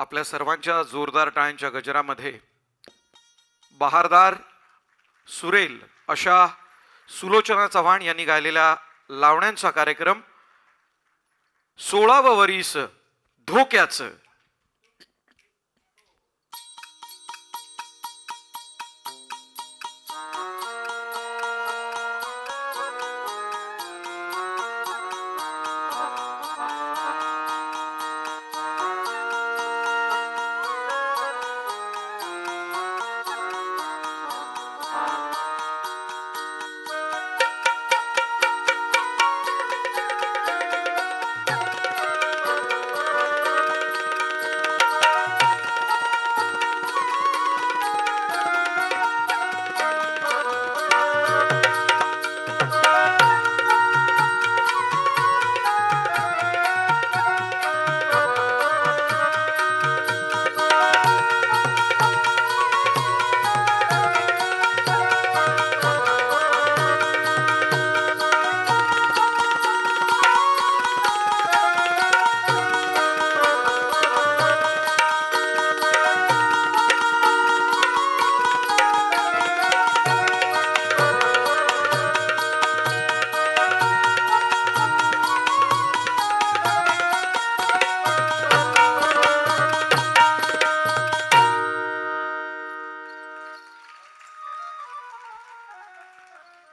आपल्या सर्वांच्या जोरदार टाळ्यांच्या गजरामध्ये बहारदार सुरेल अशा सुलोचना चव्हाण यांनी गायलेल्या लावण्यांचा कार्यक्रम 16व वरीस धोक्याचं.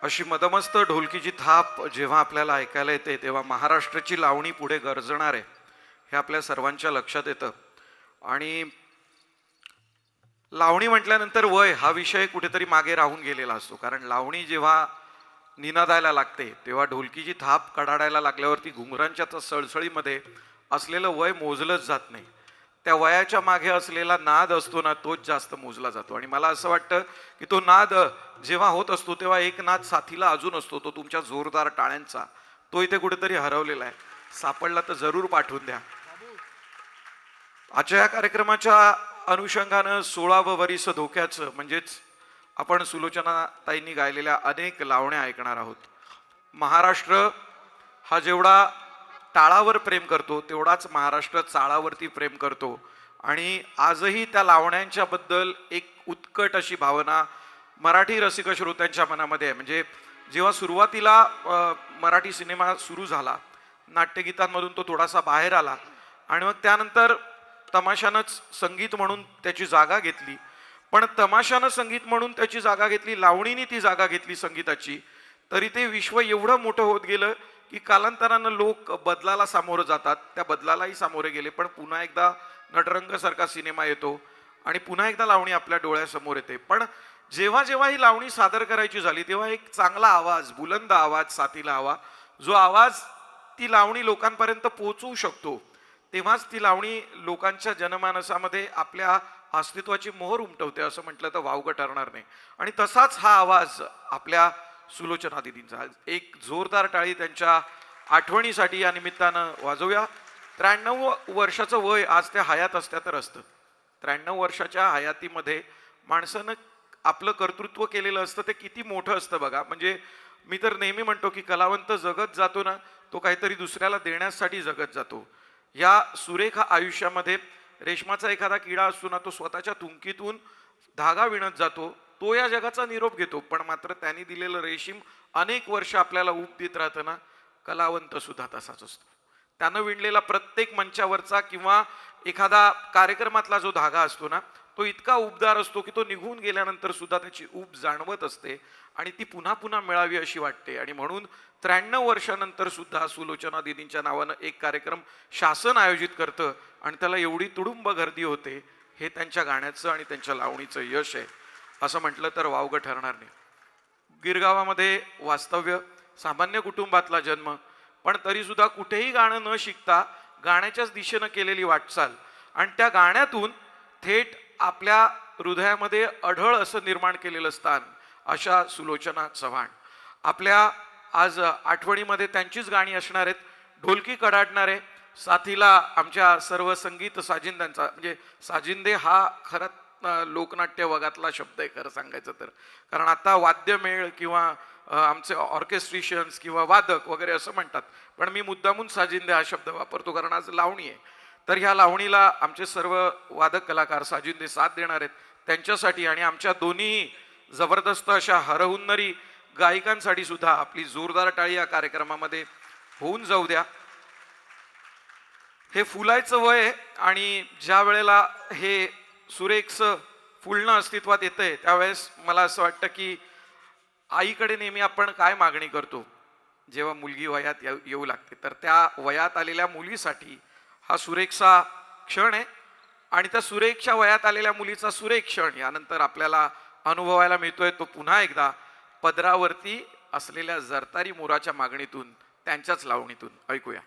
अशी मदमस्त ढोलकीची थाप जेव्हा आपल्याला ऐकायला येते तेव्हा महाराष्ट्राची लावणी पुढे गरजणार आहे हे आपल्या सर्वांच्या लक्षात येतं. आणि लावणी म्हटल्यानंतर वय हा विषय कुठेतरी मागे राहून गेलेला असतो, कारण लावणी जेव्हा निनादायला लागते तेव्हा ढोलकीची थाप कडाडायला लागल्यावरती घुंगरांच्या सळसळीमध्ये असलेलं वय मोजलंच जात नाही. त्या वयाच्या मागे असलेला नाद असतो ना, तोच जास्त मोजला जातो. आणि मला असं वाटतं की तो नाद जेव्हा होत असतो तेव्हा एक नाद साथीला अजून असतो, तो तुमच्या जोरदार टाळ्यांचा. तो इथे कुठेतरी हरवलेला आहे, सापडला तर जरूर पाठवून द्या. आजच्या या कार्यक्रमाच्या अनुषंगानं 16व वरीस धोक्याचं म्हणजेच आपण सुलोचना ताईंनी गायलेल्या अनेक लावण्या ऐकणार आहोत. महाराष्ट्र हा जेवढा टाळावर प्रेम करतो तेवढाच महाराष्ट्र चाळावरती प्रेम करतो. आणि आजही त्या लावण्यांच्या बद्दल एक उत्कट अशी भावना मराठी रसिक श्रोत्यांच्या मनामध्ये आहे. म्हणजे जेव्हा सुरुवातीला मराठी सिनेमा सुरू झाला, नाट्यगीतांमधून तो थोडासा बाहेर आला आणि मग त्यानंतर तमाशानंच संगीत म्हणून त्याची जागा घेतली. पण तमाशानं संगीत म्हणून त्याची जागा घेतली, लावणीने ती जागा घेतली संगीताची, तरी ते विश्व एवढं मोठं होत गेलं की कालांतरानं लोक बदलाला सामोरं जातात. त्या बदलालाही सामोरे गेले, पण पुन्हा एकदा नटरंग सारखा सिनेमा येतो आणि पुन्हा एकदा लावणी आपल्या डोळ्यासमोर येते. पण जेव्हा जेव्हा ही लावणी सादर करायची झाली तेव्हा एक चांगला आवाज, बुलंद आवाज साथीला हवा, जो आवाज ती लावणी लोकांपर्यंत पोहोचवू शकतो, तेव्हाच ती लावणी लोकांच्या जनमानसामध्ये आपल्या अस्तित्वाची मोहर उमटवते असं म्हटलं तर वावगं ठरणार नाही. आणि तसाच हा आवाज आपल्या सुलोचना दिदींचा. एक जोरदार टाळी त्यांच्या आठवणीसाठी या निमित्तानं वाजवूया. 93 वर्षाचं वय आज त्या हयात असत्या तर असतं. 93 वर्षाच्या हयातीमध्ये माणसानं आपलं कर्तृत्व केलेलं असतं, ते किती मोठं असतं बघा. म्हणजे मी तर नेहमी म्हणतो की कलावंत जगत जातो ना, तो काहीतरी दुसऱ्याला देण्यासाठी जगत जातो. या सुरेख आयुष्यामध्ये रेशमाचा एखादा किडा असतो ना, तो स्वतःच्या तुंकीतून धागा विणत जातो, तो या जगाचा निरोप घेतो. पण मात्र त्यांनी दिलेलं रेशीम अनेक वर्ष आपल्याला ऊब देत राहतं ना, कलावंत सुद्धा तसाच असतो. त्यानं विणलेला प्रत्येक मंचावरचा किंवा एखादा कार्यक्रमातला जो धागा असतो ना, तो इतका उबदार असतो की तो निघून गेल्यानंतर सुद्धा त्याची ऊब जाणवत असते आणि ती पुन्हा पुन्हा मिळावी अशी वाटते. आणि म्हणून 93 वर्षानंतर सुद्धा सुलोचना दिदींच्या नावानं एक कार्यक्रम शासन आयोजित करतं आणि त्याला एवढी तुडुंब गर्दी होते. हे त्यांच्या गाण्याचं आणि त्यांच्या लावणीचं यश आहे असं म्हटलं तर वावगं ठरणार नाही. गिरगावामध्ये वास्तव्य, सामान्य कुटुंबातला जन्म, पण तरीसुद्धा कुठेही गाणं न शिकता गाण्याच्याच दिशेनं केलेली वाटचाल आणि त्या गाण्यातून थेट आपल्या हृदयामध्ये अढळ असं निर्माण केलेलं स्थान, अशा सुलोचना चव्हाण. आपल्या आज आठवणीमध्ये त्यांचीच गाणी असणार आहेत. ढोलकी कडाडणारे, साथीला आमच्या सर्व संगीत साजिंद्यांचा, म्हणजे साजिंदे हा खरंच लोकनाट्य वगातला शब्द आहे खरं सांगायचं तर. कारण आता वाद्यमेळ किंवा आमचे ऑर्केस्ट्रेशन्स किंवा वादक वगैरे असं म्हणतात, पण मी मुद्दामून साजिंदे हा शब्द वापरतो कारण आज लावणी आहे. तर ह्या लावणीला आमचे सर्व वादक कलाकार साजिंदे साथ देणार आहेत त्यांच्यासाठी आणि आमच्या दोन्ही जबरदस्त अशा हरहुन्नरी गायिकांसाठी सुद्धा आपली जोरदार टाळी या कार्यक्रमामध्ये होऊन जाऊ द्या. हे फुलायचं वय आहे आणि ज्या वेळेला हे सुरेखचं फुलणं अस्तित्वात येतंय त्यावेळेस मला असं वाटतं की आईकडे नेहमी आपण काय मागणी करतो जेव्हा मुलगी वयात येऊ लागते, तर त्या वयात आलेल्या मुलीसाठी हा सुरेखचा क्षण आहे आणि त्या सुरेखच्या वयात आलेल्या मुलीचा सुरेख क्षण यानंतर आपल्याला अनुभवायला मिळतोय तो पुन्हा एकदा पदरावरती असलेल्या जरतारी मोराच्या मागणीतून त्यांच्याच लावणीतून. ऐकूया.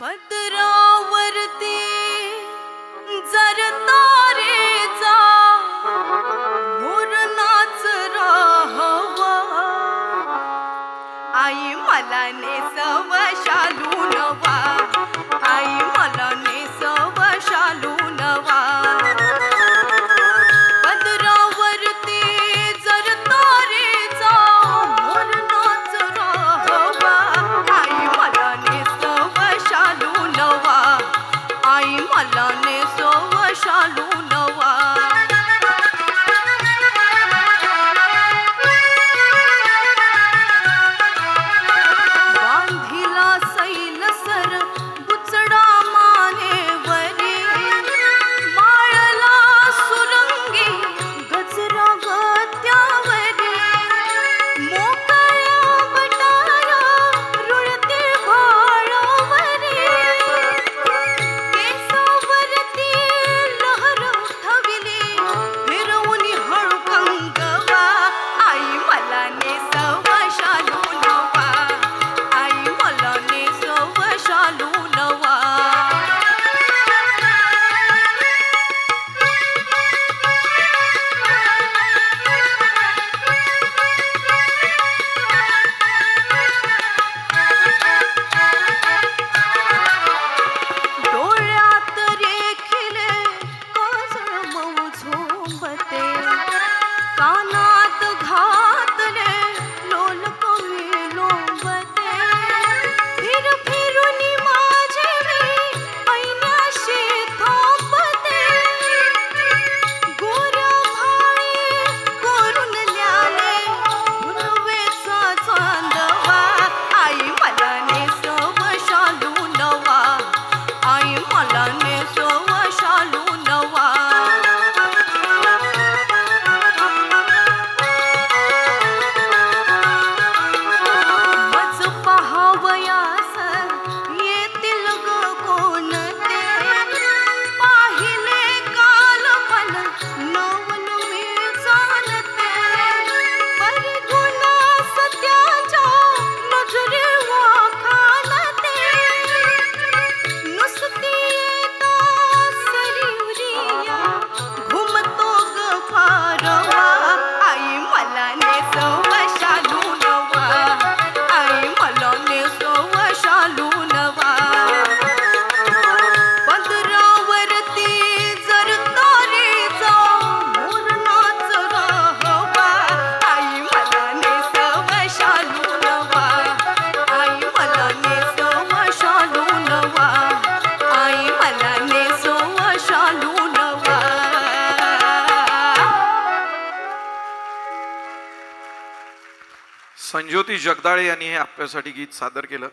पदरावरती जरतारेचा मोर नाच राहावा, आई मला नेसव शालू नवा, आई मला नेसव शालू नवा. पदरावरती जरतारेचा मोर नाच राहावा, आई मला नेसव शालू नवा, आई मला नेसव शालू नवा. बांधिला सैल सर बुचडा मानेवरी, माळला सुरंगी गजरा गत्यावरी, मोकळ्या बटाया रुळते भाळावरी, केसावरती लहर उठविली फिरवून हळू कंगवा, आई मला नेसव शालू नवा, आई मला नेसव शालू नवा. डोळ्यात रेखिले काजळ मऊ झोंबते, कानात घातले लोल कवी लोंबते, फिर फिरून माझे मी ऐनाशी थांबते, गोऱ्या भाळी करून न्याले फुलवेचा चांदवा, आई मला नेसव शालू नवा, आई मला नेसव शालू नवा. मज पहावयास येतील ग कोणते, पाहिले काल पण नवन मी जाणते, परिगुण सत्याच्या नजरे वाखाणते, नुसती येता सरीवरिया घुमतो ग फारवा, आई मला नेसव शालू नवा, आई मला नेसव शालू नवा. पदरावरती जरतारेचा मोर नाच राहावा, आई मला नेसव शालू नवा, आई मला नेसव शालू नवा, आई मला नेसव शालू नवा. संज्योती जगदाळे यांनी हे आपल्यासाठी गीत सादर केलं.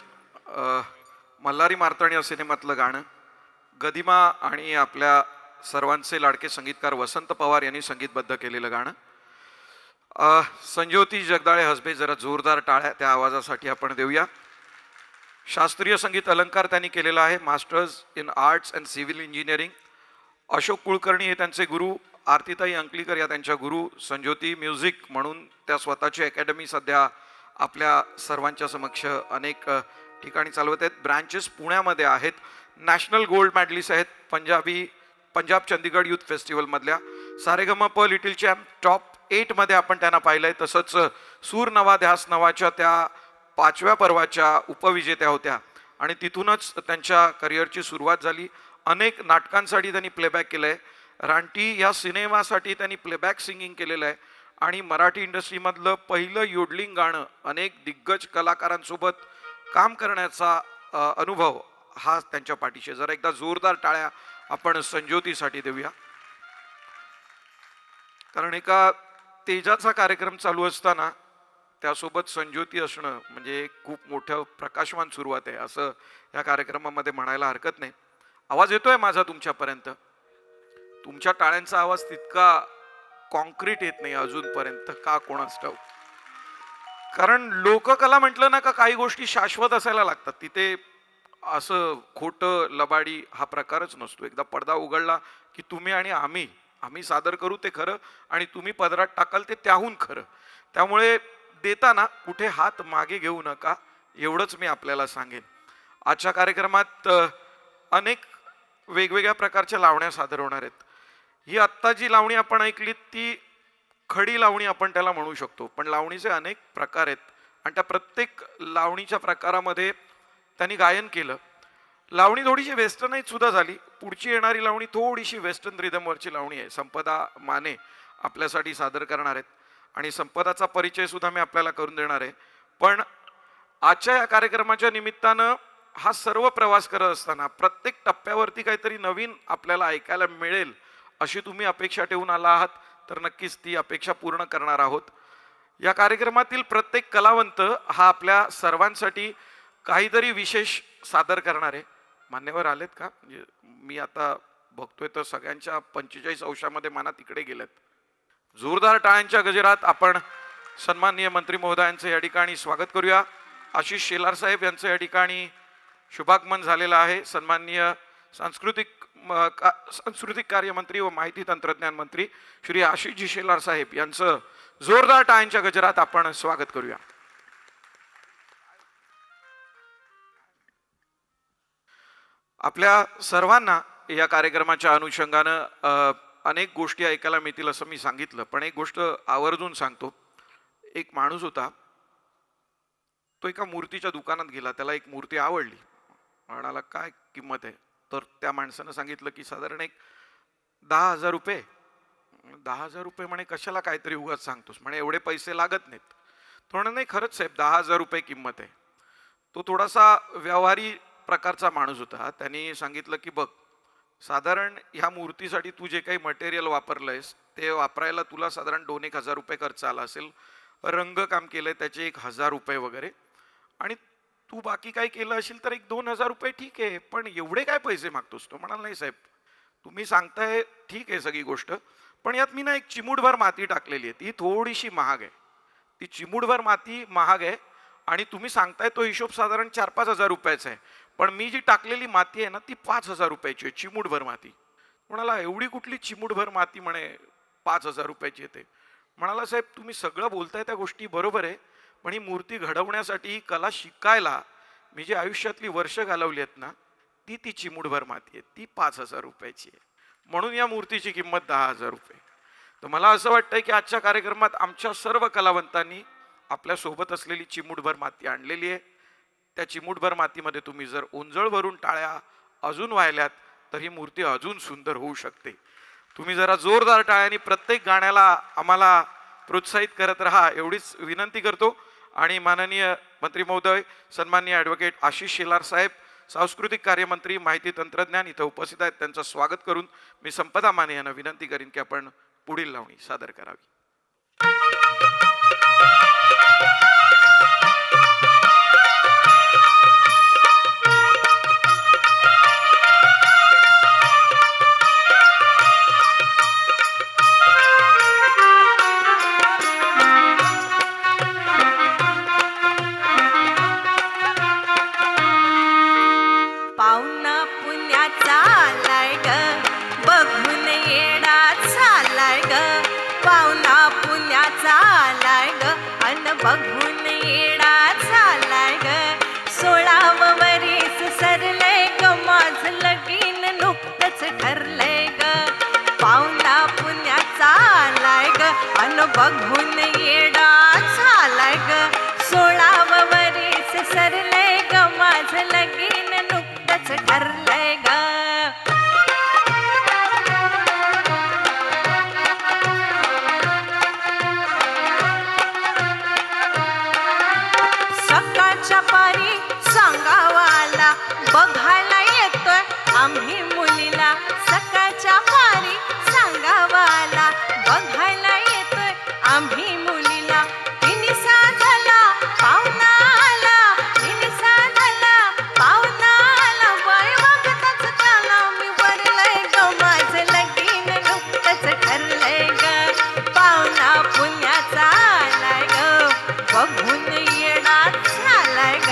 मल्हारी मार्तंड या सिनेमातलं गाणं. गदिमा आणि आपल्या सर्वांचे लाडके संगीतकार वसंत पवार यांनी संगीतबद्ध केलेलं गाणं. संज्योती जगदाळे हसबे, जरा जोरदार टाळ्या त्या आवाजासाठी आपण देऊया. शास्त्रीय संगीत अलंकार त्यांनी केलेला आहे. Masters in arts and civil engineering. Ashok Kulkarni हे त्यांचे गुरु, आरतीताई अंकलीकर या त्यांच्या गुरु. संज्योती म्युझिक म्हणून त्या स्वतःची अकॅडमी सध्या आपल्या सर्वांच्या समक्ष अनेक ठिकाणी चालवत आहेत. ब्रँचेस पुण्यामध्ये आहेत. नॅशनल गोल्ड मेडलिस्ट आहेत पंजाब चंदीगड यूथ फेस्टिवलमधल्या. सारेगमप लिटिल चॅम्प टॉप 8 मध्ये आपण त्यांना पाहिलंय. तसंच सूर नवा ध्यास नावाच्या त्या 5व्या पर्वाच्या उपविजेत्या होत्या आणि तिथूनच त्यांच्या करिअरची सुरुवात झाली. अनेक नाटकांसाठी त्यांनी प्लेबॅक केलं आहे. रानटी या सिनेमासाठी त्यांनी प्लेबॅक सिंगिंग केलेलं आहे आणि मराठी इंडस्ट्रीमधलं पहिलं योडलिंग गाणं अनेक दिग्गज कलाकारांसोबत काम करण्याचा अनुभव हा त्यांच्या पाठीशी. जरा एकदा जोरदार टाळ्या आपण संज्योतीसाठी देऊया. कारण एका तेजाचा कार्यक्रम चालू असताना त्यासोबत संज्योती असणं म्हणजे खूप मोठं प्रकाशमान सुरुवात आहे असं या कार्यक्रमामध्ये म्हणायला हरकत नाही. आवाज येतोय माझा तुमच्यापर्यंत? तुमच्या टाळ्यांचा आवाज तितका कॉन्क्रीट येत नाही अजूनपर्यंत, का कोणास ठाऊक. कारण लोककला म्हटलं ना का काही गोष्टी शाश्वत असायला लागतात. तिथे असं खोटं लबाडी हा प्रकारच नसतो. एकदा पडदा उघडला की तुम्ही आणि आम्ही सादर करू ते खरं आणि तुम्ही पदरात टाकाल ते त्याहून खरं. त्यामुळे देताना कुठे हात मागे घेऊ नका एवढंच मी आपल्याला सांगेन. आजच्या कार्यक्रमात अनेक वेगवेगळ्या प्रकारच्या लावण्या सादर होणार आहेत. ही आत्ता जी लावणी आपण ऐकली ती खडी लावणी आपण त्याला म्हणू शकतो. पण लावणीचे अनेक प्रकार आहेत आणि त्या प्रत्येक लावणीच्या प्रकारामध्ये त्यांनी गायन केलं. लावणी थोडीशी वेस्टर्नाइज सुद्धा झाली. पुढची येणारी लावणी थोडीशी वेस्टर्न रिदमवरची लावणी आहे. संपदा माने आपल्यासाठी सादर करणार आहेत आणि संपदाचा परिचय सुद्धा मी आपल्याला करून देणार आहे. पण आजच्या या कार्यक्रमाच्या निमित्तानं हा सर्व प्रवास करत असताना प्रत्येक टप्प्यावरती काहीतरी नवीन आपल्याला ऐकायला मिळेल अशी तुम्ही अपेक्षा ठेवून आला आहात तर नक्कीच ती अपेक्षा पूर्ण करणार आहोत. या कार्यक्रमातील प्रत्येक कलावंत हा आपल्या सर्वांसाठी काहीतरी विशेष सादर करणार आहे. मान्यवर आलेत का? म्हणजे मी आता बघतोय तर सगळ्यांच्या 45 अंशामध्ये मना तिकडे गेलेत. जोरदार टाळ्यांच्या गजरात आपण सन्माननीय मंत्री महोदयांचं या ठिकाणी स्वागत करूया. आशिष शेलार साहेब यांचं या ठिकाणी शुभागमन झालेलं आहे. सन्माननीय सांस्कृतिक कार्यमंत्री व माहिती तंत्रज्ञान मंत्री श्री आशिषजी शेलार साहेब यांचं जोरदार टाळ्यांच्या गजरात आपण स्वागत करूया. आपल्या सर्वांना या कार्यक्रमाच्या अनुषंगानं अनेक गोष्टी ऐकायला मिळतील असं मी सांगितलं. पण एक गोष्ट आवर्जून सांगतो. एक माणूस होता, तो एका मूर्तीच्या दुकानात गेला. त्याला एक मूर्ती आवडली. म्हणाला काय किंमत आहे? तर त्या माणसानं सांगितलं की साधारण एक 10,000 रुपये. 10,000 रुपये म्हणे कशाला काहीतरी उगाच सांगतोस म्हणे, एवढे पैसे लागत नाहीत. तो म्हणे नाही खरंच साहेब 10,000 रुपये किंमत आहे. तो थोडासा व्यवहारी प्रकारचा माणूस होता. त्यांनी सांगितलं की बघ साधारण ह्या मूर्तीसाठी तू जे काही मटेरियल वापरलंयस ते वापरायला तुला साधारण 2-1 हजार रुपये खर्च आला असेल. रंगकाम केलंय त्याचे 1,000 रुपये वगैरे आणि तू बाकी काय केलं असेल तर 1-2 हजार रुपये ठीक आहे. पण एवढे काय पैसे मागतोस? तो म्हणाला नाही साहेब तुम्ही सांगताय ठीक आहे सगळी गोष्ट, पण यात मी ना एक चिमूटभर माती टाकलेली आहे. ती थोडीशी महाग आहे. ती चिमूटभर माती महाग आहे आणि तुम्ही सांगताय तो हिशोब साधारण 4-5 हजार रुपयाचा आहे. पण मी जी टाकलेली माती आहे ना ती 5,000 रुपयाची आहे. चिमूटभर माती. म्हणाला एवढी कुठली चिमूटभर माती म्हणे 5,000 रुपयाची येते? म्हणाला साहेब तुम्ही सगळं बोलताय त्या गोष्टी बरोबर आहे, पण ही मूर्ती घडवण्यासाठी ही कला शिकायला मी जी आयुष्यातली वर्ष घालवली आहेत ना ती चिमूटभर माती आहे. ती 5,000 रुपयाची आहे. म्हणून या मूर्तीची किंमत 10,000 रुपये. तर मला असं वाटतंय की आजच्या कार्यक्रमात आमच्या सर्व कलावंतांनी आपल्या सोबत असलेली चिमूटभर माती आणलेली आहे. त्या चिमूटभर मातीमध्ये तुम्ही जर ओंजळ भरून टाळ्या अजून वाहिल्यात तर ही मूर्ती अजून सुंदर होऊ शकते. तुम्ही जरा जोरदार टाळ्यांनी प्रत्येक गाण्याला आम्हाला प्रोत्साहित करत राहा एवढीच विनंती करतो. आणि माननीय मंत्री महोदय सन्माननीय ॲडव्होकेट आशिष शेलार साहेब सांस्कृतिक कार्यमंत्री माहिती तंत्रज्ञान इथं उपस्थित आहेत. त्यांचं स्वागत करून मी संपदा माने यांना विनंती करीन की आपण पुढील लावणी सादर करावी. पाहुणा पुण्याचा आलाय ग बघून येडा चालाय ग. पाहुणा पुण्याचा आलाय ग अन बघून येडा चालाय ग. 16व वरीस सरलंय ग माझं लगीन नुकतंच ठरलंय ग. पाहुणा पुण्याचा आलाय ग अन बघून येडा चालाय ग. 16व वरीस माझं लगीन नुकतंच ठरलंय ग. सकाळच्या पारी सांगावाला बघायला येतोय आम्ही मुलीला. सकाळच्या पारी सांगावाला बघायला येतोय आम्ही मुलीला. तिनिसा झाला पाहुणा आला, तिनिसा झाला पाहुणा आला, बाय बघताच त्याला मी वरलंय ग. माझं लगीन नुकतंच ठरलंय ग. पाहुणा पुण्याचा आलाय ग, बघून येणार झालाय ग.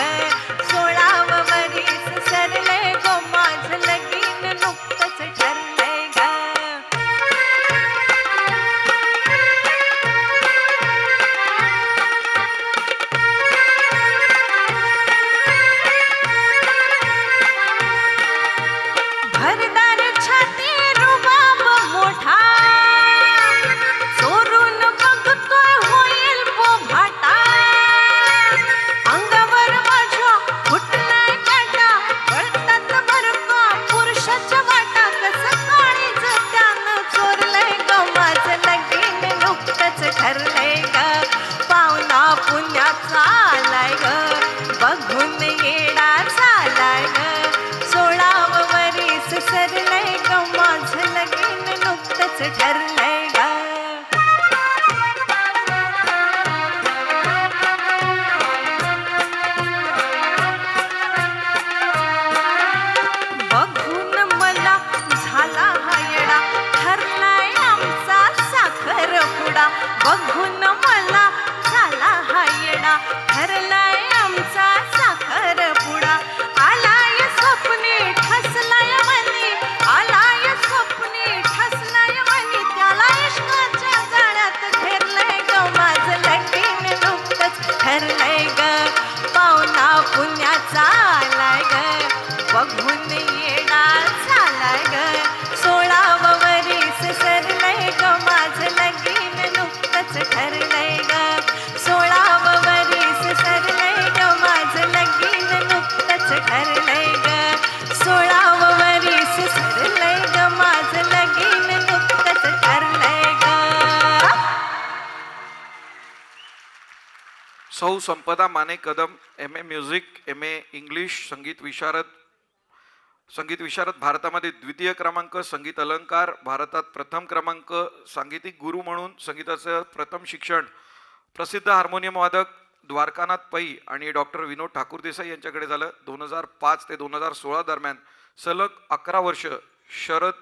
16वं वरीस सरलंय ग, माझं लगीन नुकतंच ठरलंय ग. घरदार छाती रुबाब मोठा, चोरून बघतोय होईल बोभाटा. अंगावर माझ्या फुटलाय काटा, कळतात बरं का पुरुषाच्या वाटा. कसं काळीज त्यानं चोरलंय ग, माझं लगीन नुकतंच ठरलंय ग. पाहुणा पुण्याचा आलाय ग, बघून येडा झालाय ग. 16वं वरीस सरलंय ग, माझं लगीन नुकतंच ठरलंय ग. बघून मला झाला हा येडा, ठरलाय आमचा साखरपुडा. बघून मला झाला हा येडा, ठरलाय आमचा साखरपुडा. आलाय स्वप्नी ठसलाय मनी, आलाय स्वप्नी ठसलाय मनी, त्याला इश्काच्या जाळ्यात घेरलंय ग. माझं लगीन नुकतंच ठरलंय ग. पाहुणा पुण्याचा आलाय ग, बघून येडा झालाय ग. 16वं वरीस सरलंय ग, माझं लगीन नुकतंच ठरलंय ग. 16वं वरीस सरलंय ग, माझं लगीन नुकतंच ठरलंय ग. 16वं वरीस सरलंय ग, माझं लगीन नुकतंच ठरलंय ग. सौ Sampada Mane Kadam, M A music, M A English, संगीत विशारद, भारतामध्ये द्वितीय क्रमांक, संगीत अलंकार, भारतात प्रथम क्रमांक, सांगीतिक गुरु म्हणून संगीताचं प्रथम शिक्षण प्रसिद्ध हार्मोनियम वादक द्वारकानाथ पै आणि डॉक्टर विनोद ठाकूर देसाई यांच्याकडे झालं. 2005 ते 2016 दरम्यान सलग 11 वर्ष शरद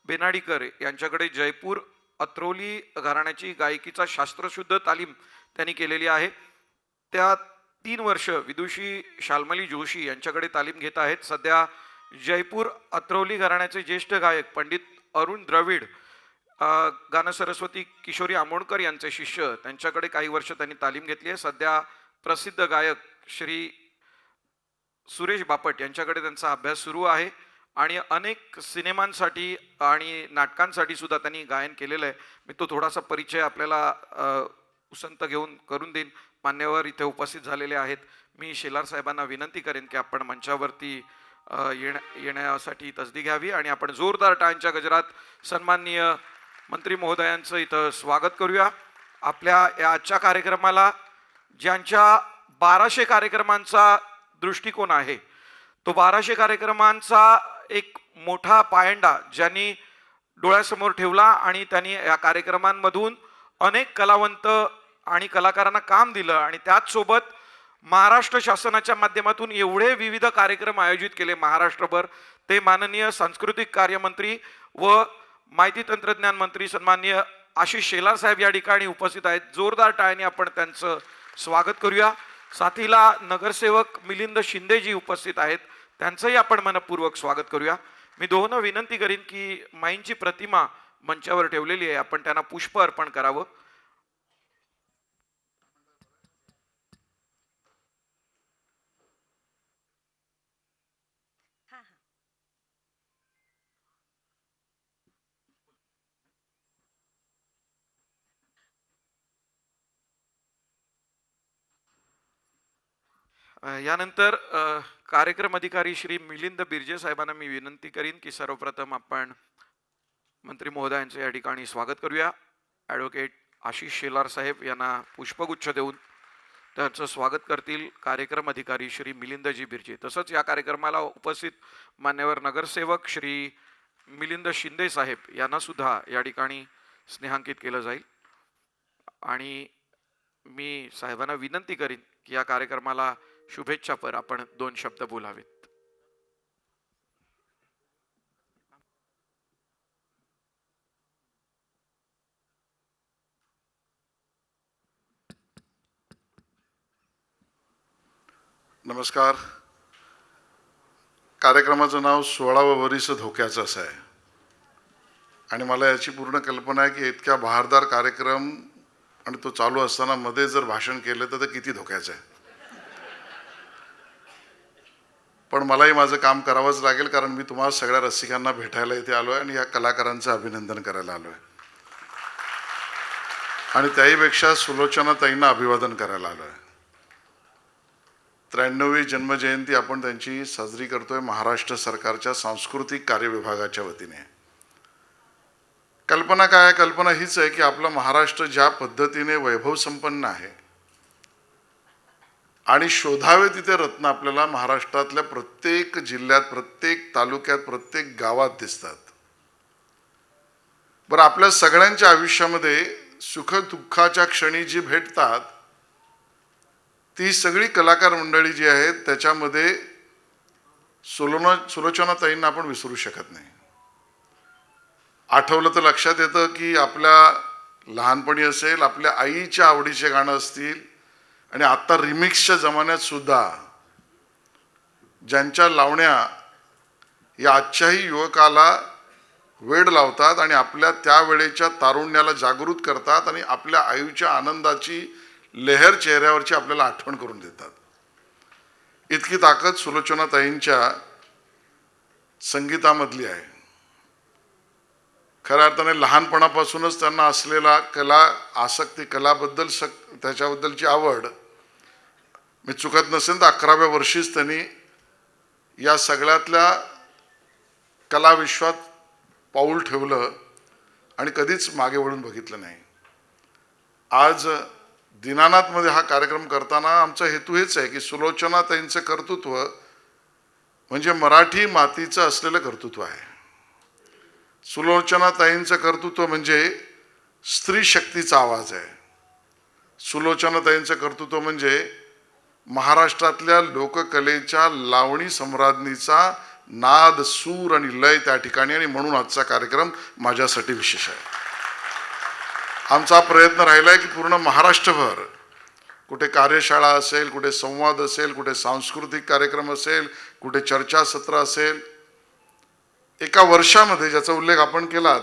बेनाडीकर यांच्याकडे जयपूर अत्रौली घराण्याची गायकीचा शास्त्रशुद्ध तालीम त्यांनी केलेली आहे. त्या 3 वर्ष विदुषी शाल्मली जोशी यांच्याकडे तालीम घेत आहेत. सध्या जयपूर अत्रौली घराण्याचे ज्येष्ठ गायक पंडित अरुण द्रविड, गानं सरस्वती किशोरी आमोणकर यांचे शिष्य, त्यांच्याकडे काही वर्ष त्यांनी तालीम घेतली आहे. सध्या प्रसिद्ध गायक श्री सुरेश बापट यांच्याकडे त्यांचा अभ्यास सुरू आहे आणि अनेक सिनेमांसाठी आणि नाटकांसाठी सुद्धा त्यांनी गायन केलेलं आहे. मी तो थोडासा परिचय आपल्याला उसंत घेऊन करून देईन. मान्यवर इथे उपस्थित झालेले आहेत. मी शेलार साहेबांना विनंती करेन की आपण मंचावरती येण्यासाठी तसदी घ्यावी आणि आपण जोरदार टाळ्यांच्या गजरात सन्माननीय मंत्री महोदयांचं इथं स्वागत करूया. आपल्या या आजच्या कार्यक्रमाला ज्यांच्या 1200 कार्यक्रमांचा दृष्टिकोन आहे, तो 1200 कार्यक्रमांचा एक मोठा पायंडा ज्यांनी डोळ्यासमोर ठेवला आणि त्यांनी या कार्यक्रमांमधून अनेक कलावंत आणि कलाकारांना काम दिलं आणि त्याचसोबत महाराष्ट्र शासनाच्या माध्यमातून एवढे विविध कार्यक्रम आयोजित केले महाराष्ट्रभर, ते माननीय सांस्कृतिक कार्यमंत्री व माहिती तंत्रज्ञान मंत्री सन्माननीय आशिष शेलार साहेब या ठिकाणी उपस्थित आहेत. जोरदार टाळ्यांनी आपण त्यांचं स्वागत करूया. साथीला नगरसेवक मिलिंद शिंदेजी उपस्थित आहेत, त्यांचंही आपण मनपूर्वक स्वागत करूया. मी दोहोंना विनंती करीन की माईंची प्रतिमा मंचावर ठेवलेली आहे, आपण त्यांना पुष्प अर्पण करावं. यानंतर कार्यक्रम अधिकारी श्री मिलिंद बिर्जे साहेबांना मी विनंती करीन की सर्वप्रथम आपण मंत्री महोदयांचे या ठिकाणी स्वागत करूया. ॲडव्होकेट आशिष शेलार साहेब यांना पुष्पगुच्छ देऊन त्यांचं स्वागत करतील कार्यक्रम अधिकारी श्री मिलिंदजी बिर्जे. तसंच या कार्यक्रमाला उपस्थित मान्यवर नगरसेवक श्री मिलिंद शिंदे साहेब यांना सुद्धा या ठिकाणी स्नेहांकित केलं जाईल. आणि मी साहेबांना विनंती करीन की या कार्यक्रमाला शुभेच्छापर आपण 2 शब्द बोलावेत. नमस्कार. कार्यक्रमाचं नाव 16वं वरीस धोक्याचं असं आहे आणि मला याची पूर्ण कल्पना आहे की इतक्या बहारदार कार्यक्रम आणि तो चालू असताना मध्ये जर भाषण केलं तर ते किती धोक्याचं आहे. पण मलाही माझं काम करावंच लागेल, कारण मी तुम्हाला सगळ्या रसिकांना भेटायला इथे आलो आहे आणि या कलाकारांचं अभिनंदन करायला आलो आहे आणि त्याहीपेक्षा सुलोचना ताईंना अभिवादन करायला आलो आहे. 93वी जन्मजयंती आपण त्यांची साजरी करतोय महाराष्ट्र सरकारच्या सांस्कृतिक कार्य विभागाच्या वतीने. कल्पना काय आहे? कल्पना हीच आहे की आपला महाराष्ट्र ज्या पद्धतीने वैभव संपन्न आहे आणि शोधावे तिथे रत्न आपल्याला महाराष्ट्रातल्या प्रत्येक जिल्ह्यात, प्रत्येक तालुक्यात, प्रत्येक गावात दिसतात. बरं, आपल्या सगळ्यांच्या आयुष्यामध्ये सुख दुःखाच्या क्षणी जी भेटतात ती सगळी कलाकार मंडळी जी आहेत त्याच्यामध्ये सुलोचना ताईंना आपण विसरू शकत नाही. आठवलं तर लक्षात येतं की आपल्या लहानपणी असेल, आपल्या आईच्या आवडीचे गाणं असतील आणि आता रिमिक्सच्या जमान्यात सुद्धा ज्यांच्या लावण्या या आजच्याही युवकाला वेड लावतात आणि आपल्या त्यावेळेच्या तारुण्याला जागृत करतात आणि आपल्या आयुच्या आनंदाची लहर चेहऱ्यावरची आपल्याला आठवण करून देतात. इतकी ताकद सुलोचना ताईंच्या संगीतामधली आहे. खऱ्या अर्थाने लहानपणापासूनच त्यांना असलेला आसक्ती, कलाबद्दल त्याच्याबद्दलची आवड, मी चुकत नसेल तर 11व्या वर्षीच त्यांनी या सगळ्यातल्या कलाविश्वात पाऊल ठेवलं आणि कधीच मागे वळून बघितलं नाही. आज दीनानाथमध्ये हा कार्यक्रम करताना आमचा हेतू हेच आहे की सुलोचना ताईंचं कर्तृत्व म्हणजे मराठी मातीचं असलेलं कर्तृत्व आहे. सुलोचना ताईंचं कर्तृत्व म्हणजे स्त्री शक्तीचा आवाज आहे. सुलोचना ताईंचं कर्तृत्व म्हणजे महाराष्ट्रातल्या लोककलेच्या लावणी सम्राज्ञीचा नाद, सूर आणि लय त्या ठिकाणी, आणि म्हणून आजचा कार्यक्रम माझ्यासाठी विशेष आहे. आमचा प्रयत्न राहिला आहे की पूर्ण महाराष्ट्रभर कुठे कार्यशाळा असेल, कुठे संवाद असेल, कुठे सांस्कृतिक कार्यक्रम असेल, कुठे चर्चासत्र असेल, एका वर्षामध्ये ज्याचा उल्लेख आपण केलात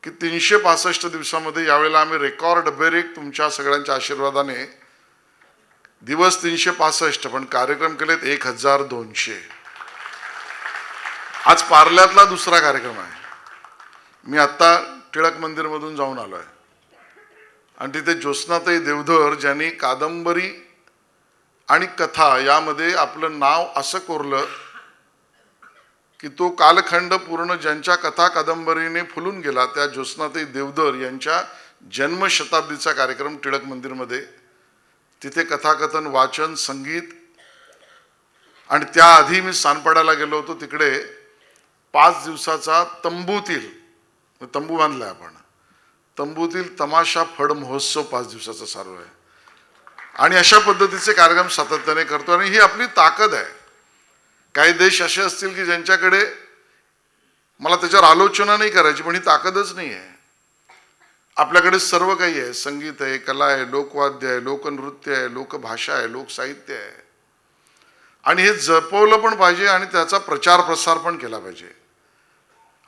की 365 दिवसामध्ये यावेळेला आम्ही रेकॉर्ड ब्रेक तुमच्या सगळ्यांच्या आशीर्वादाने दिवस 365 पण कार्यक्रम केलेत 1200. आज पार्ल्यातला दुसरा कार्यक्रम आहे. मी आत्ता टिळक मंदिरमधून जाऊन आलो आहे आणि तिथे ज्योत्स्नाताई देवधर ज्यांनी कादंबरी आणि कथा यामध्ये आपलं नाव असं कोरलं की तो कालखंड पूर्ण ज्यांच्या कथा कादंबरीने फुलून गेला, त्या ज्योत्स्नाताई देवधर यांच्या जन्मशताब्दीचा कार्यक्रम टिळक मंदिरमध्ये, तिथे कथाकथन, वाचन, संगीत. आणि त्याआधी मी सानपाड्याला गेलो होतो. तिकडे 5 दिवसाचा तंबू बांधलाय आपण, तंबूतील तमाशा फड महोत्सव 5 दिवसाचा चालू आहे आणि अशा पद्धतीचे कार्यक्रम सातत्याने करतो आणि ही आपली ताकद आहे. काही देश असे असतील की ज्यांच्याकडे, मला त्याच्यावर आलोचना नाही करायची, पण ही ताकदच नाही आहे. आपल्याकडे सर्व काही आहे, संगीत आहे, कला आहे, लोकवाद्य आहे, लोकनृत्य आहे, लोकभाषा आहे, लोकसाहित्य आहे आणि हे जपवलं पण पाहिजे आणि त्याचा प्रचार प्रसार पण केला पाहिजे.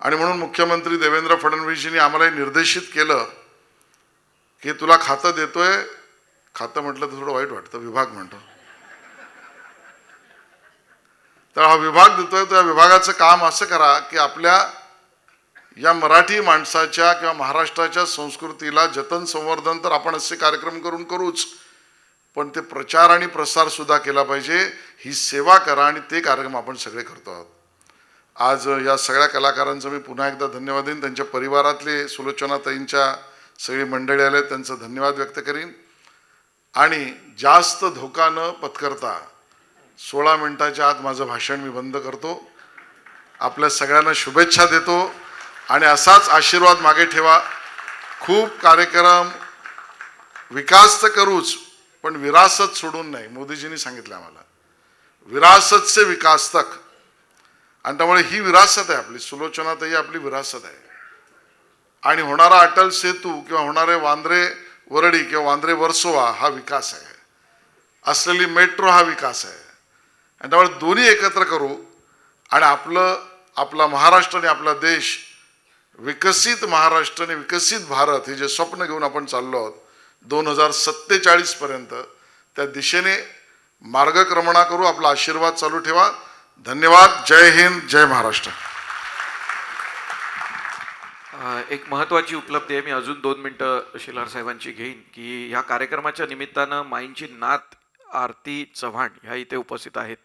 आणि म्हणून मुख्यमंत्री देवेंद्र फडणवीसजींनी आम्हाला निर्देशित केलं की तुला खातं देतोय, खातं म्हटलं तर थोडं वाईट वाटतं, विभाग म्हणतो, तर हा विभाग देतोय. त्या विभागाचं काम असं करा की आपल्या या मराठी माणसाच्या किंवा महाराष्ट्राच्या संस्कृतीला जतन संवर्धन तर आपण असे कार्यक्रम करूच, पण ते प्रचार आणि प्रसार सुद्धा केला पाहिजे. ही सेवा करा आणि ते कार्यक्रम आपण सगळे करतो आहोत. आज या सगळ्या कलाकारांचं मी पुन्हा एकदा धन्यवाद देईन. त्यांच्या परिवारातले सुलोचनाताईंच्या सगळी मंडळी आले त्यांचं धन्यवाद व्यक्त करीन. आणि जास्त धोका न पत्करता 16 मिनिटाच्या आत माझं भाषण मी बंद करतो. आपल्या सगळ्यांना शुभेच्छा देतो आणि असाच आशीर्वाद मागे ठेवा. खूप कार्यक्रम विकास तर करूच, पण विरासत सोडून नाही. मोदीजींनी सांगितलं आम्हाला विरासत से विकास तक. आणि त्यामुळे ही विरासत आहे आपली. सुलोचनाताई आपली विरासत आहे. आणि होणारा अटल सेतू किंवा होणारे वांद्रे वरळी किंवा वांद्रे वर्सोवा हा विकास आहे. असलेली मेट्रो हा विकास आहे. आणि त्यामुळे दोन्ही एकत्र करू आणि आपला महाराष्ट्र आणि आपला देश विकसित महाराष्ट्र आणि विकसित भारत हे जे स्वप्न घेऊन आपण चाललो आहोत 2047 पर्यंत, त्या दिशेने मार्गक्रमणा करू. आपला आशीर्वाद चालू ठेवा. धन्यवाद. जय हिंद, जय महाराष्ट्र. एक महत्त्वाची उपलब्धी आहे. मी अजून 2 मिनटं शिलार साहेबांची घेईन की ह्या कार्यक्रमाच्या निमित्तानं माईंची नात आरती चव्हाण ह्या इथे उपस्थित आहेत.